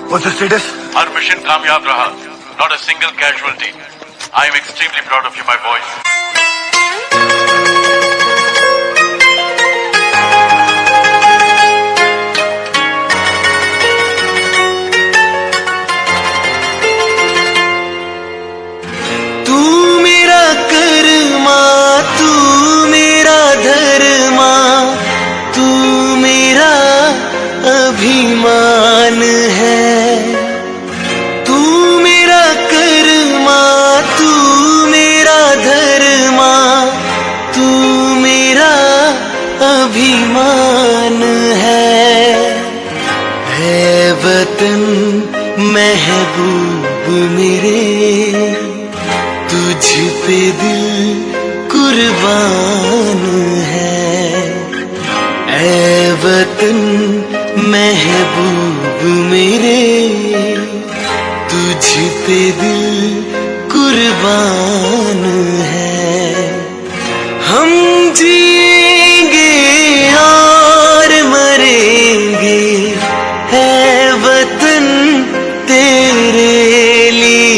what's the status?
Our mission कामयाब रहा. Not a single casualty. I am extremely proud of you, my boys.
तू मेरा कर्मा, तू मेरा धर्मा, तू मेरा अभिमान है। तू मेरा कर्मा, तू मेरा धर्मा, तू मेरा अभिमान है वतन महबूब मेरे, तुझ पे दिल कुर्बान है। ऐ वतन महबूब मेरे, तुझ पे दिल कुर्बान है। हम जिएंगे और मरेंगे, है वतन तेरे लिए।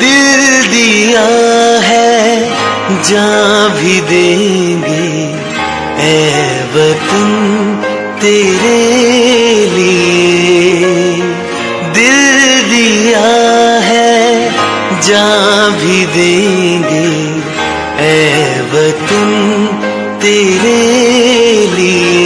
दिल दिया है जान भी देंगे, ऐ वतन तेरे लिए। दिल दिया है जान भी देंगे, ऐ वतन तेरे लिए।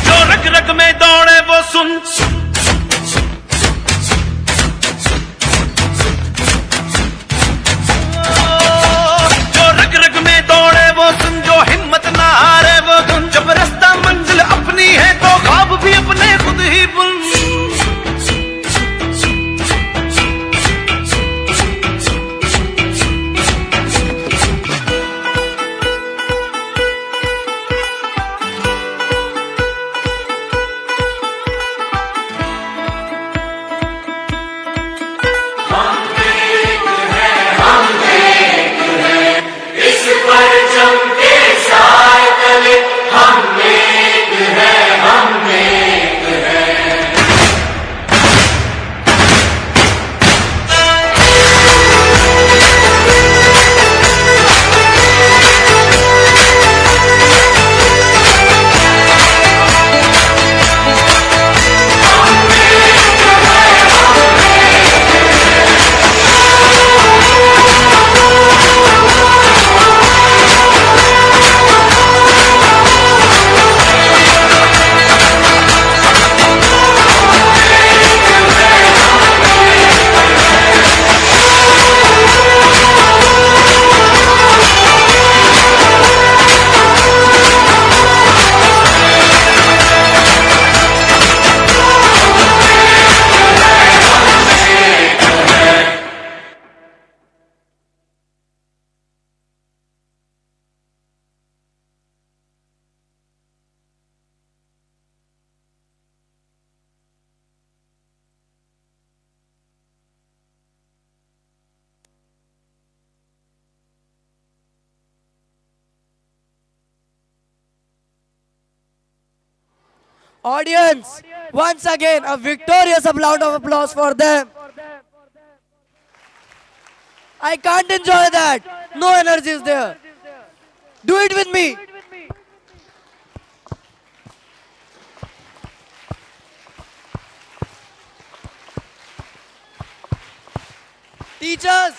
जो रग रग में दौड़े वो सुन, जो रग रग में दौड़े वो सुन, जो हिम्मत ना हारे वो धुन। जब रास्ता मंजिल अपनी है तो ख्वाब भी अपने खुद ही बुन।
इस परचम के साए तले हम एक है, हम एक है।
Audience, once again, a victorious round of applause for them. I can't enjoy that. No energy is there. Do it with me. Teachers.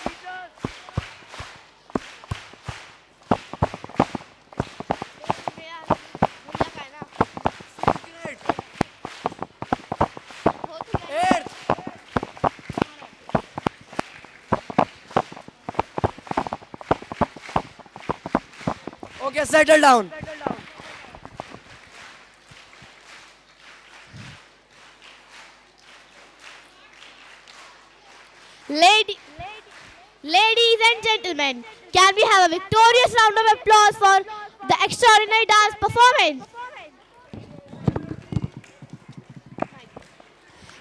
Okay, settle down.
Ladies and gentlemen, can we have a victorious round of applause for the extraordinary dance performance.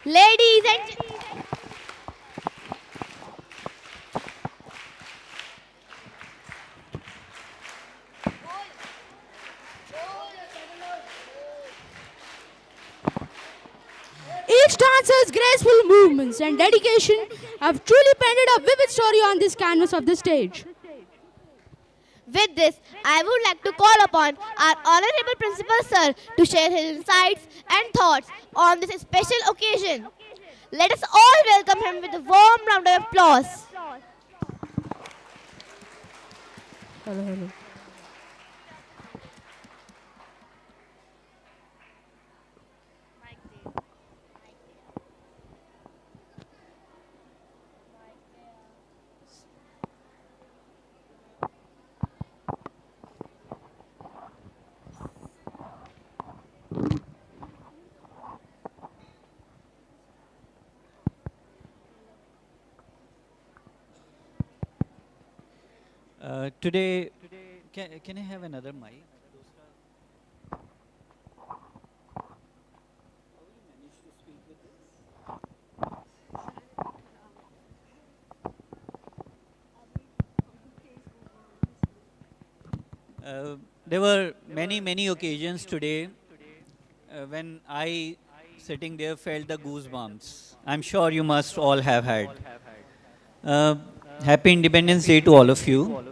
Ladies and
Each dancer's graceful movements and dedication have truly painted a vivid story on this canvas of the stage.
with this, I would like to call upon our Honorable Principal Sir to share his insights and thoughts on this special occasion. Let us all welcome him with a warm round of applause.
Hello.
Today, can I have another mic? There were many occasions today when I, sitting there, felt the goosebumps. I'm sure you must all have had. Happy Independence Day to all of you.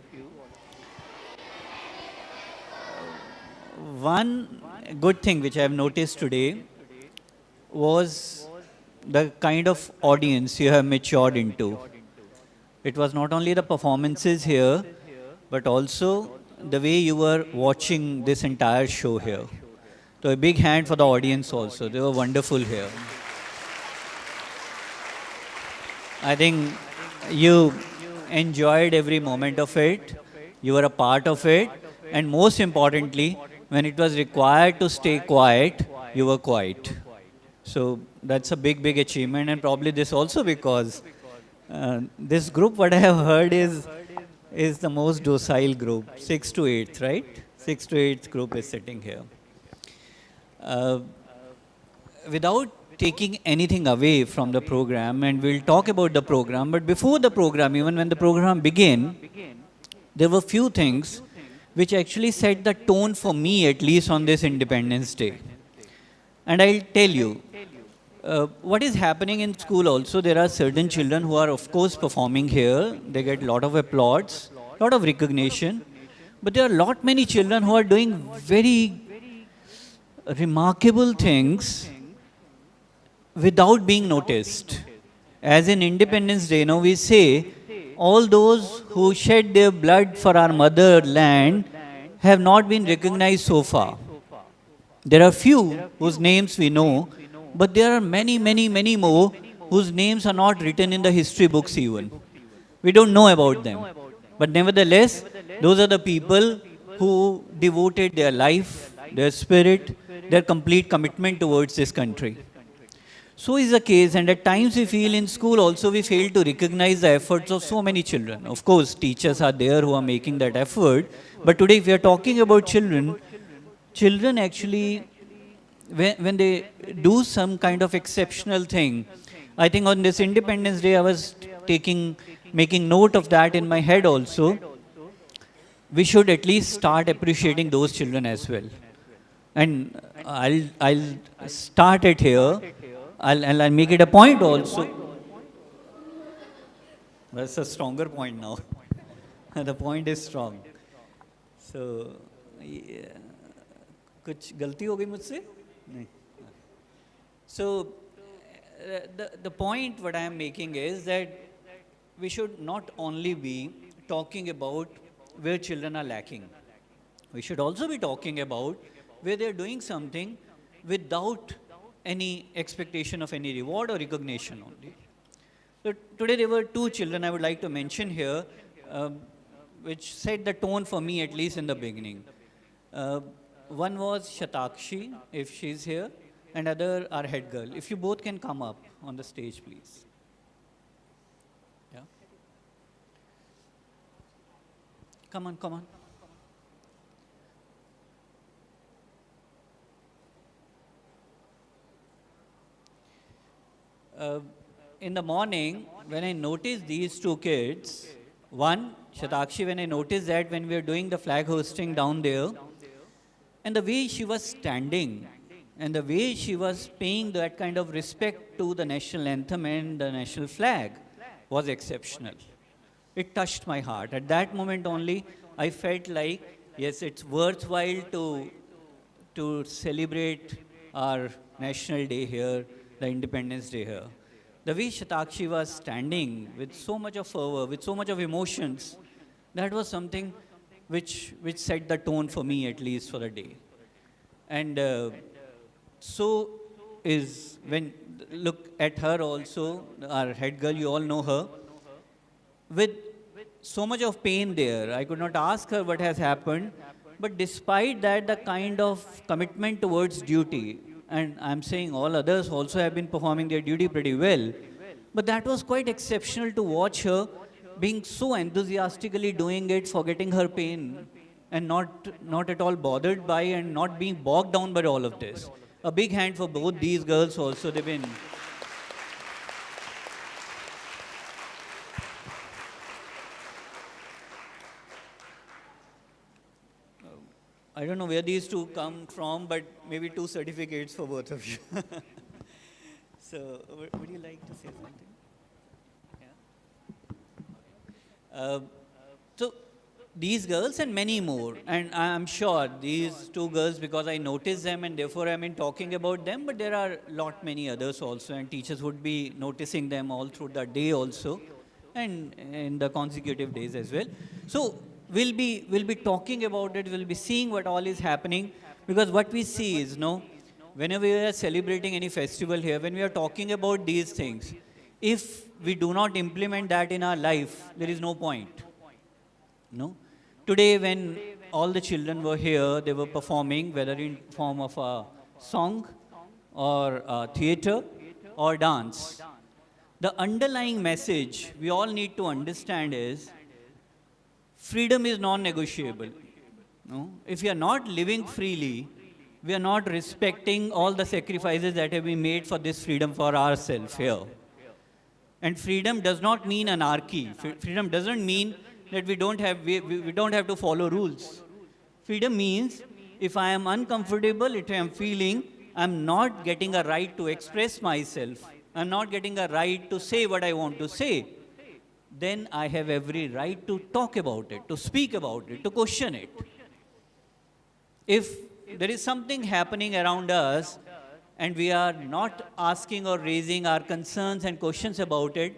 One good thing which I have noticed today was the kind of audience you have matured into. It was not only the performances here, but also the way you were watching this entire show here. So a big hand for the audience also. They were wonderful here. I think you enjoyed every moment of it. You were a part of it. And most importantly, when it was required to stay quiet, you were quiet. So that's a big achievement, and probably this also because this group, what I have heard, is the most docile group, 6th to 8th, right? 6th to 8th group is sitting here. Without taking anything away from the program, and we'll talk about the program, but before the program, even when the program began, there were few things which actually set the tone for me, at least on this Independence Day. And I'll tell you, what is happening in school also, there are certain children who are of course performing here. They get a lot of applause, lot of recognition. But there are many children who are doing very remarkable things without being noticed. As in Independence Day, we say, all those who shed their blood for our motherland have not been recognized so far. There are few whose names we know, but there are many more whose names are not written in the history books even. We don't know about them. But nevertheless, those are the people who devoted their life, their spirit, their complete commitment towards this country. So is the case, and at times we feel in school also we fail to recognize the efforts of so many children. Of course, teachers are there who are making that effort, but today if we are talking about children actually, when they do some kind of exceptional thing, I think on this Independence Day I was making note of that in my head also. We should at least start appreciating those children as well. And I'll start it here. I'll make it a point also. That's a stronger point now. The point is strong. So, कुछ गलती हो गई मुझसे? नहीं. So, the point what I am making is that we should not only be talking about where children are lacking. We should also be talking about where they are doing something without any expectation of any reward or recognition only. So today there were two children I would like to mention here, which set the tone for me, at least in the beginning. One was Shatakshi, if she's here, and other our head girl. If you both can come up on the stage, please. Yeah. Come on. uh, in the morning, when I noticed these two kids, one, Shatakshi, when I noticed that when we were doing the flag hosting down there, and the way she was standing, and the way she was paying that kind of respect to the national anthem and the national flag was exceptional. It touched my heart. At that moment only, I felt like, yes, it's worthwhile to celebrate our National Day here, the Independence Day here. The way Shatakshi was standing with so much of fervor, with so much of emotions, that was something which set the tone for me, at least for the day. And so is when, look at her also, our head girl, you all know her, with so much of pain there. I could not ask her what has happened, but despite that, the kind of commitment towards duty, and I'm saying all others also have been performing their duty pretty well, but that was quite exceptional to watch her being so enthusiastically doing it, forgetting her pain, and not at all bothered by and not being bogged down by all of this. A big hand for both these girls also. They've been I don't know where these two come from, but maybe 2 certificates for both of you. So, would you like to say something? Yeah. So, these girls and many more, and I'm sure these 2 girls, because I noticed them and therefore I'm in talking about them, but there are lot many others also, and teachers would be noticing them all through the day also, and in the consecutive days as well. So, we'll be talking about it, we'll be seeing what all is happening, because what we see is, whenever we are celebrating any festival here, when we are talking about these things, if we do not implement that in our life, there is no point. No? Today, when all the children were here, they were performing, whether in form of a song or a theater or dance. The underlying message we all need to understand is freedom is non-negotiable. No? If we are not living freely, we are not respecting all the sacrifices that have been made for this freedom for ourselves here. And freedom does not mean anarchy. Freedom doesn't mean that we don't have to follow rules. Freedom means if I am uncomfortable, if I am feeling I'm not getting a right to express myself, I'm not getting a right to say what I want to say, then I have every right to talk about it, to speak about it, to question it. If there is something happening around us and we are not asking or raising our concerns and questions about it,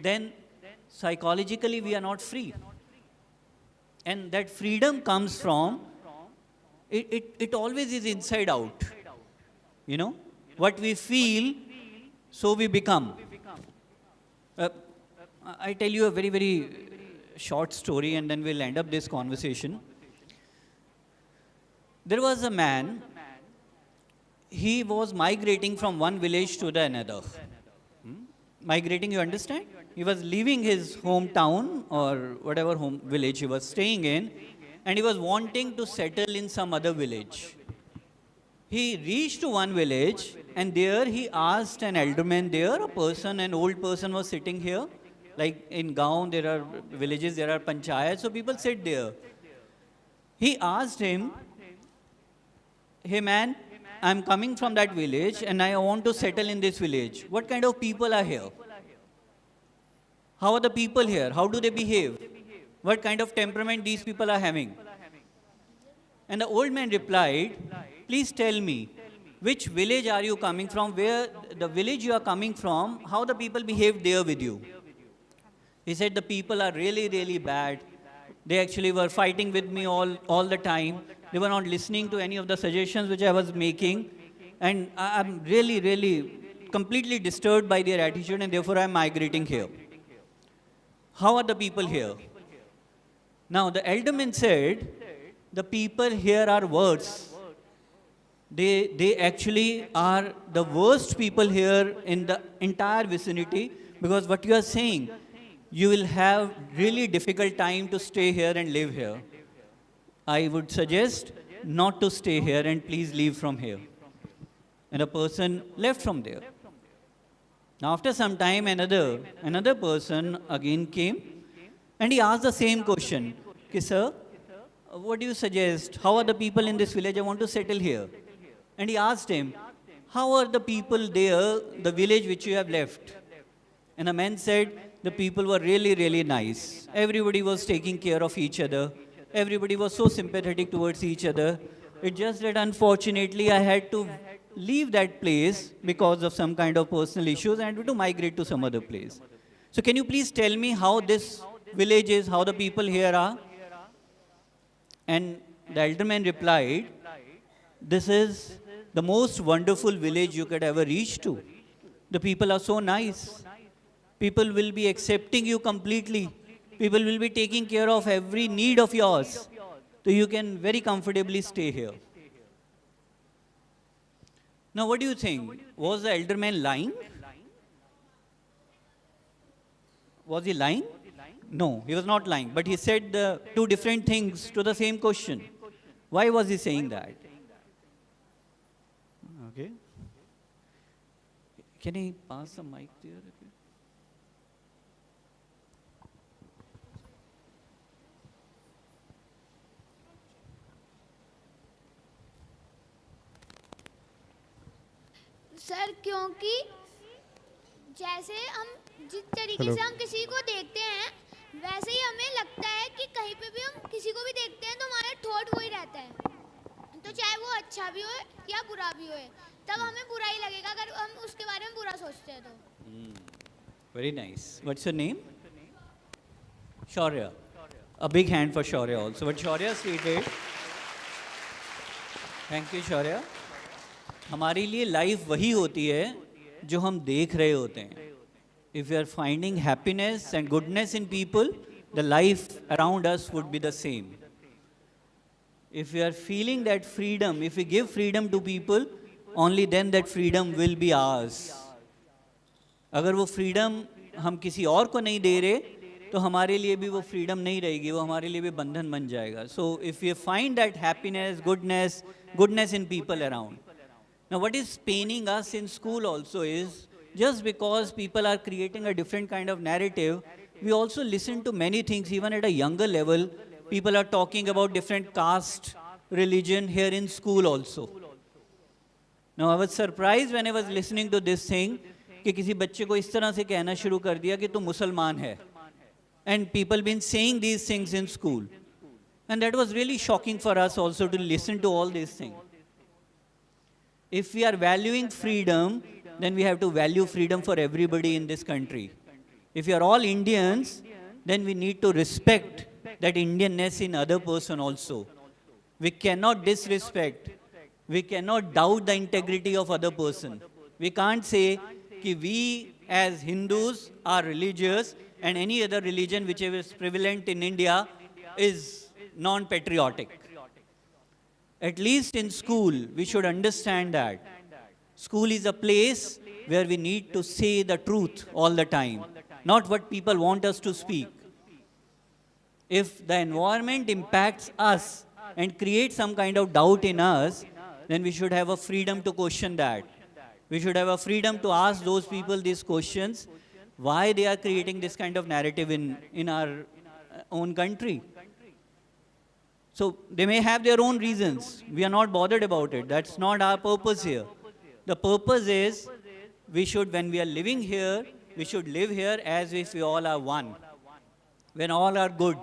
then psychologically we are not free. And that freedom comes from, it always is inside out. What we feel, so we become. I tell you a very, very short story and then we'll end up this conversation. There was a man, he was migrating from one village to the another. Migrating, you understand? He was leaving his hometown or whatever home village he was staying in, and he was wanting to settle in some other village. He reached to one village, and there he asked an elderman there, an old person was sitting here. Like in Gaon, there are villages, there are panchayats, so people sit there. He asked him, hey man, I'm coming from that village and I want to settle in this village. What kind of people are here? How are the people here? How do they behave? What kind of temperament these people are having? And the old man replied, please tell me, which village are you coming from? Where the village you are coming from, how the people behave there with you? He said, the people are really, really bad. They actually were fighting with me all the time. They were not listening to any of the suggestions which I was making. And I'm really, really completely disturbed by their attitude and therefore I'm migrating here. How are the people here? Now the elderman said, the people here are worse. They actually are the worst people here in the entire vicinity, because what you are saying, you will have really difficult time to stay here and live here. I would suggest not to stay here and please leave from here. And a person left from there. Now after some time, another person again came and he asked the same question. "Ki, sir, what do you suggest? How are the people in this village? I want to settle here." And he asked him, "How are the people there, the village which you have left?" And the man said, "The people were really, really nice. Everybody was taking care of each other. Everybody was so sympathetic towards each other. It's just that unfortunately I had to leave that place because of some kind of personal issues and to migrate to some other place. So can you please tell me how this village is, how the people here are?" And the elder man replied, "This is the most wonderful village you could ever reach to. The people are so nice. People will be accepting you completely. People will be taking care of every need of yours. So you can very comfortably stay here." Now what do you think? Was the elder man lying? Was he lying? No, he was not lying. But he said the two different things to the same question. Why was he saying that? Okay. Can I pass the mic there?
Sir क्योंकि जैसे हम जिस तरीके से हम किसी को देखते हैं वैसे ही हमें लगता है कि कहीं पे भी हम किसी को भी देखते हैं तो हमारा थॉट वही रहता है, तो चाहे वो अच्छा भी हो या बुरा भी हो तब हमें बुरा ही लगेगा अगर हम उसके बारे में बुरा सोचते हैं तो।
Very nice. What's your name? Shaurya. A big hand for Shaurya also. What Shaurya stated. Thank you, Shaurya. हमारे लिए लाइफ वही होती है जो हम देख रहे होते हैं. If we are finding happiness and goodness in people, the life around us would be the same. If we are feeling that freedom, if we give freedom to people, only then that freedom will be ours. अगर वो freedom हम किसी और को नहीं दे रहे तो हमारे लिए भी वो freedom नहीं रहेगी, वो हमारे लिए भी बंधन बन जाएगा. So if we find that happiness, goodness in people around. Now what is paining us in school also is, just because people are creating a different kind of narrative, we also listen to many things even at a younger level. People are talking about different caste, religion here in school also. Now I was surprised when I was listening to this thing कि किसी बच्चे को इस तरह से कहना शुरू कर दिया कि तू मुसलमान है. And people been saying these things in school. And that was really shocking for us also to listen to all these things. If we are valuing freedom, then we have to value freedom for everybody in this country. If we are all Indians, then we need to respect that Indianness in other person also. We cannot disrespect. We cannot doubt the integrity of other person. We can't say that we as Hindus are religious and any other religion whichever is prevalent in India is non-patriotic. At least in school, we should understand that. School is a place where we need to say the truth all the time, not what people want us to speak. If the environment impacts us and creates some kind of doubt in us, then we should have a freedom to question that. We should have a freedom to ask those people these questions, why they are creating this kind of narrative in our own country. So they may have their own reasons. We are not bothered about it. That's not our purpose here. The purpose is we should, when we are living here, we should live here as if we all are one. When all are good.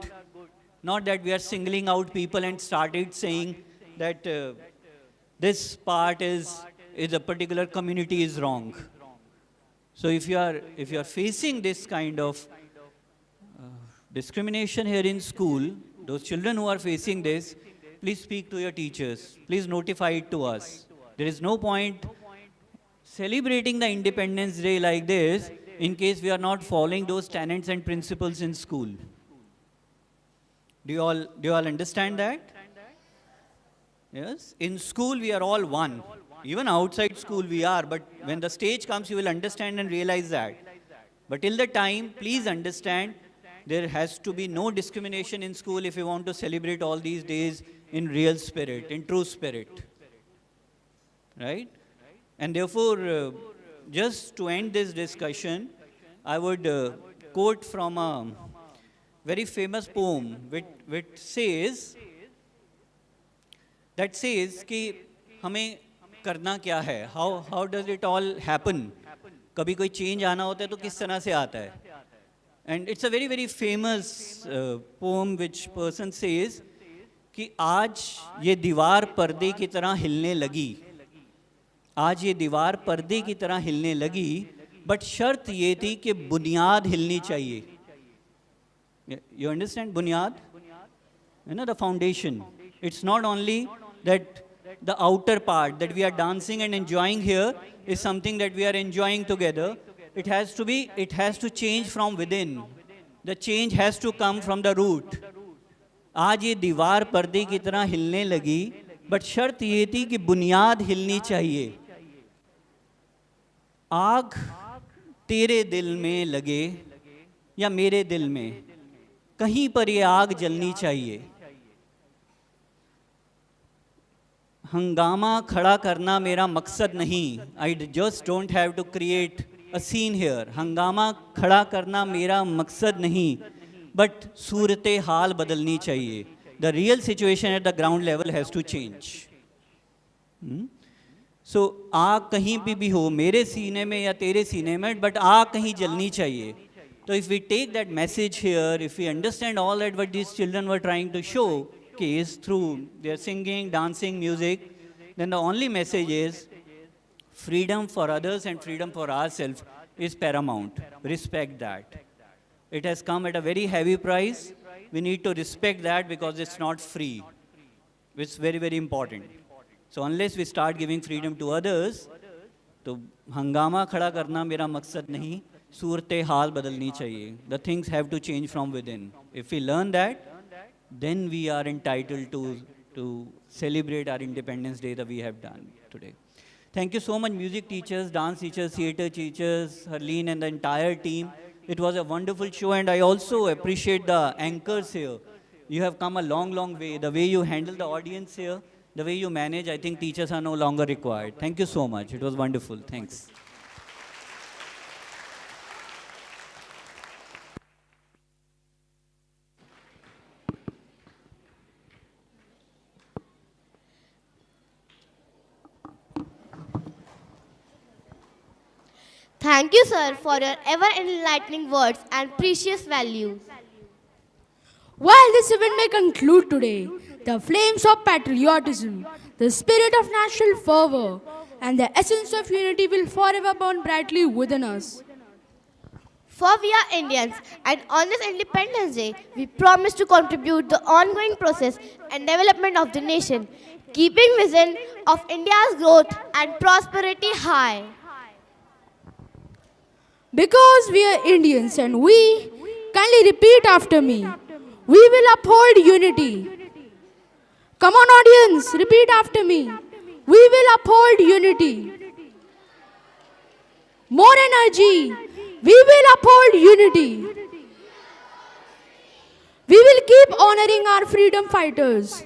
Not that we are singling out people and started saying that this part is a particular community is wrong. So if you are facing this kind of discrimination here in school, those children who are facing this, please speak to your teachers. Please notify it to us. There is no point celebrating the Independence Day like this in case we are not following those tenets and principles in school. Do you all understand that? Yes? In school we are all one. Even outside school we are, but when the stage comes you will understand and realize that. But till the time, please understand, there has to be no discrimination in school if we want to celebrate all these days in real spirit, in true spirit. Right? And therefore, just to end this discussion, I would quote from a very famous poem which says कि हमें करना क्या है, how does it all happen? कभी कोई change आना होता है तो किस तरह से आता है? And it's a very very famous poem which person says कि आज ये दीवार पर्दे की तरह हिलने लगी, आज ये दीवार पर्दे की तरह हिलने लगी, बट शर्त ये थी कि बुनियाद हिलनी चाहिए. You understand बुनियाद? You know, the foundation. It's not only that the outer part that we are dancing and enjoying here is something that we are enjoying together. It has to change from within. The change has to come from the root. आज ये दीवार पर्दे की तरह हिलने लगी, but शर्त ये थी कि बुनियाद हिलनी चाहिए. आग तेरे दिल में लगे या मेरे दिल में, कहीं पर ये आग जलनी चाहिए. हंगामा खड़ा करना मेरा मकसद नहीं. I just don't have to create a scene here. हंगामा खड़ा करना मेरा मकसद नहीं, बट सूरत हाल बदलनी चाहिए. The real situation at the ground level has to change. So आग कहीं भी हो, मेरे सीने में या तेरे सीने में, बट आग कहीं जलनी चाहिए. So if we take that message here, if we understand all that what these children were trying to showcase through their singing, dancing, music, then the only message is freedom for others and freedom for ourselves is paramount. Respect that. It has come at a very heavy price. We need to respect that because it's not free. It's very, very important. So unless we start giving freedom to others, तो हंगामा खड़ा करना मेरा मकसद नहीं, सूरत हाल बदलनी चाहिए. The things have to change from within. If we learn that, then we are entitled to celebrate our Independence Day that we have done today. Thank you so much, music teachers, dance teachers, theater teachers, Harleen and the entire team. It was a wonderful show, and I also appreciate the anchors here. You have come a long, long way. The way you handle the audience here, the way you manage, I think teachers are no longer required. Thank you so much. It was wonderful. Thanks.
Thank you, sir, for your ever-enlightening words and precious values.
While this event may conclude today, the flames of patriotism, the spirit of national fervor, and the essence of unity will forever burn brightly within us.
For we are Indians, and on this Independence Day, we promise to contribute the ongoing process and development of the nation, keeping vision of India's growth and prosperity high.
Because we are Indians and we, kindly repeat after me, we will uphold unity. Come on audience, repeat after me. We will uphold unity. More energy. We will uphold unity. We will keep honoring our freedom fighters.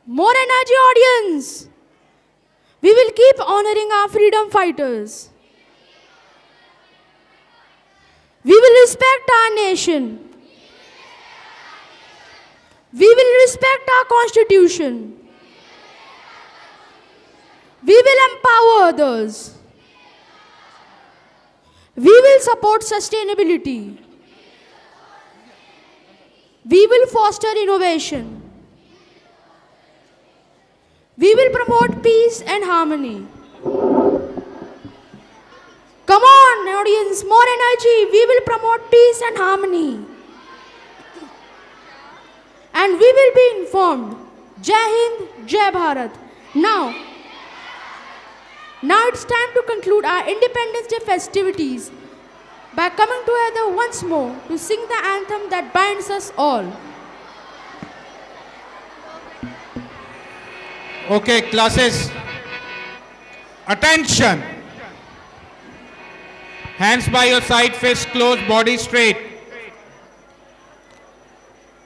More energy audience. We will keep honoring our freedom fighters. We will respect our nation. We will respect our constitution. We will empower others. We will support sustainability. We will foster innovation. We will promote peace and harmony. Come on, audience, more energy. We will promote peace and harmony. And we will be informed. Jai Hind, Jai Bharat. Now it's time to conclude our Independence Day festivities by coming together once more to sing the anthem that binds us all.
Okay, classes. Attention. Hands by your side, fist closed, body straight.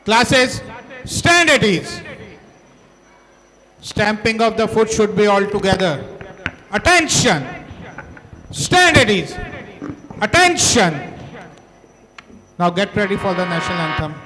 Classes, stand at ease. Stamping of the foot should be all together. Attention! Stand at ease. Attention! Now get ready for the national anthem.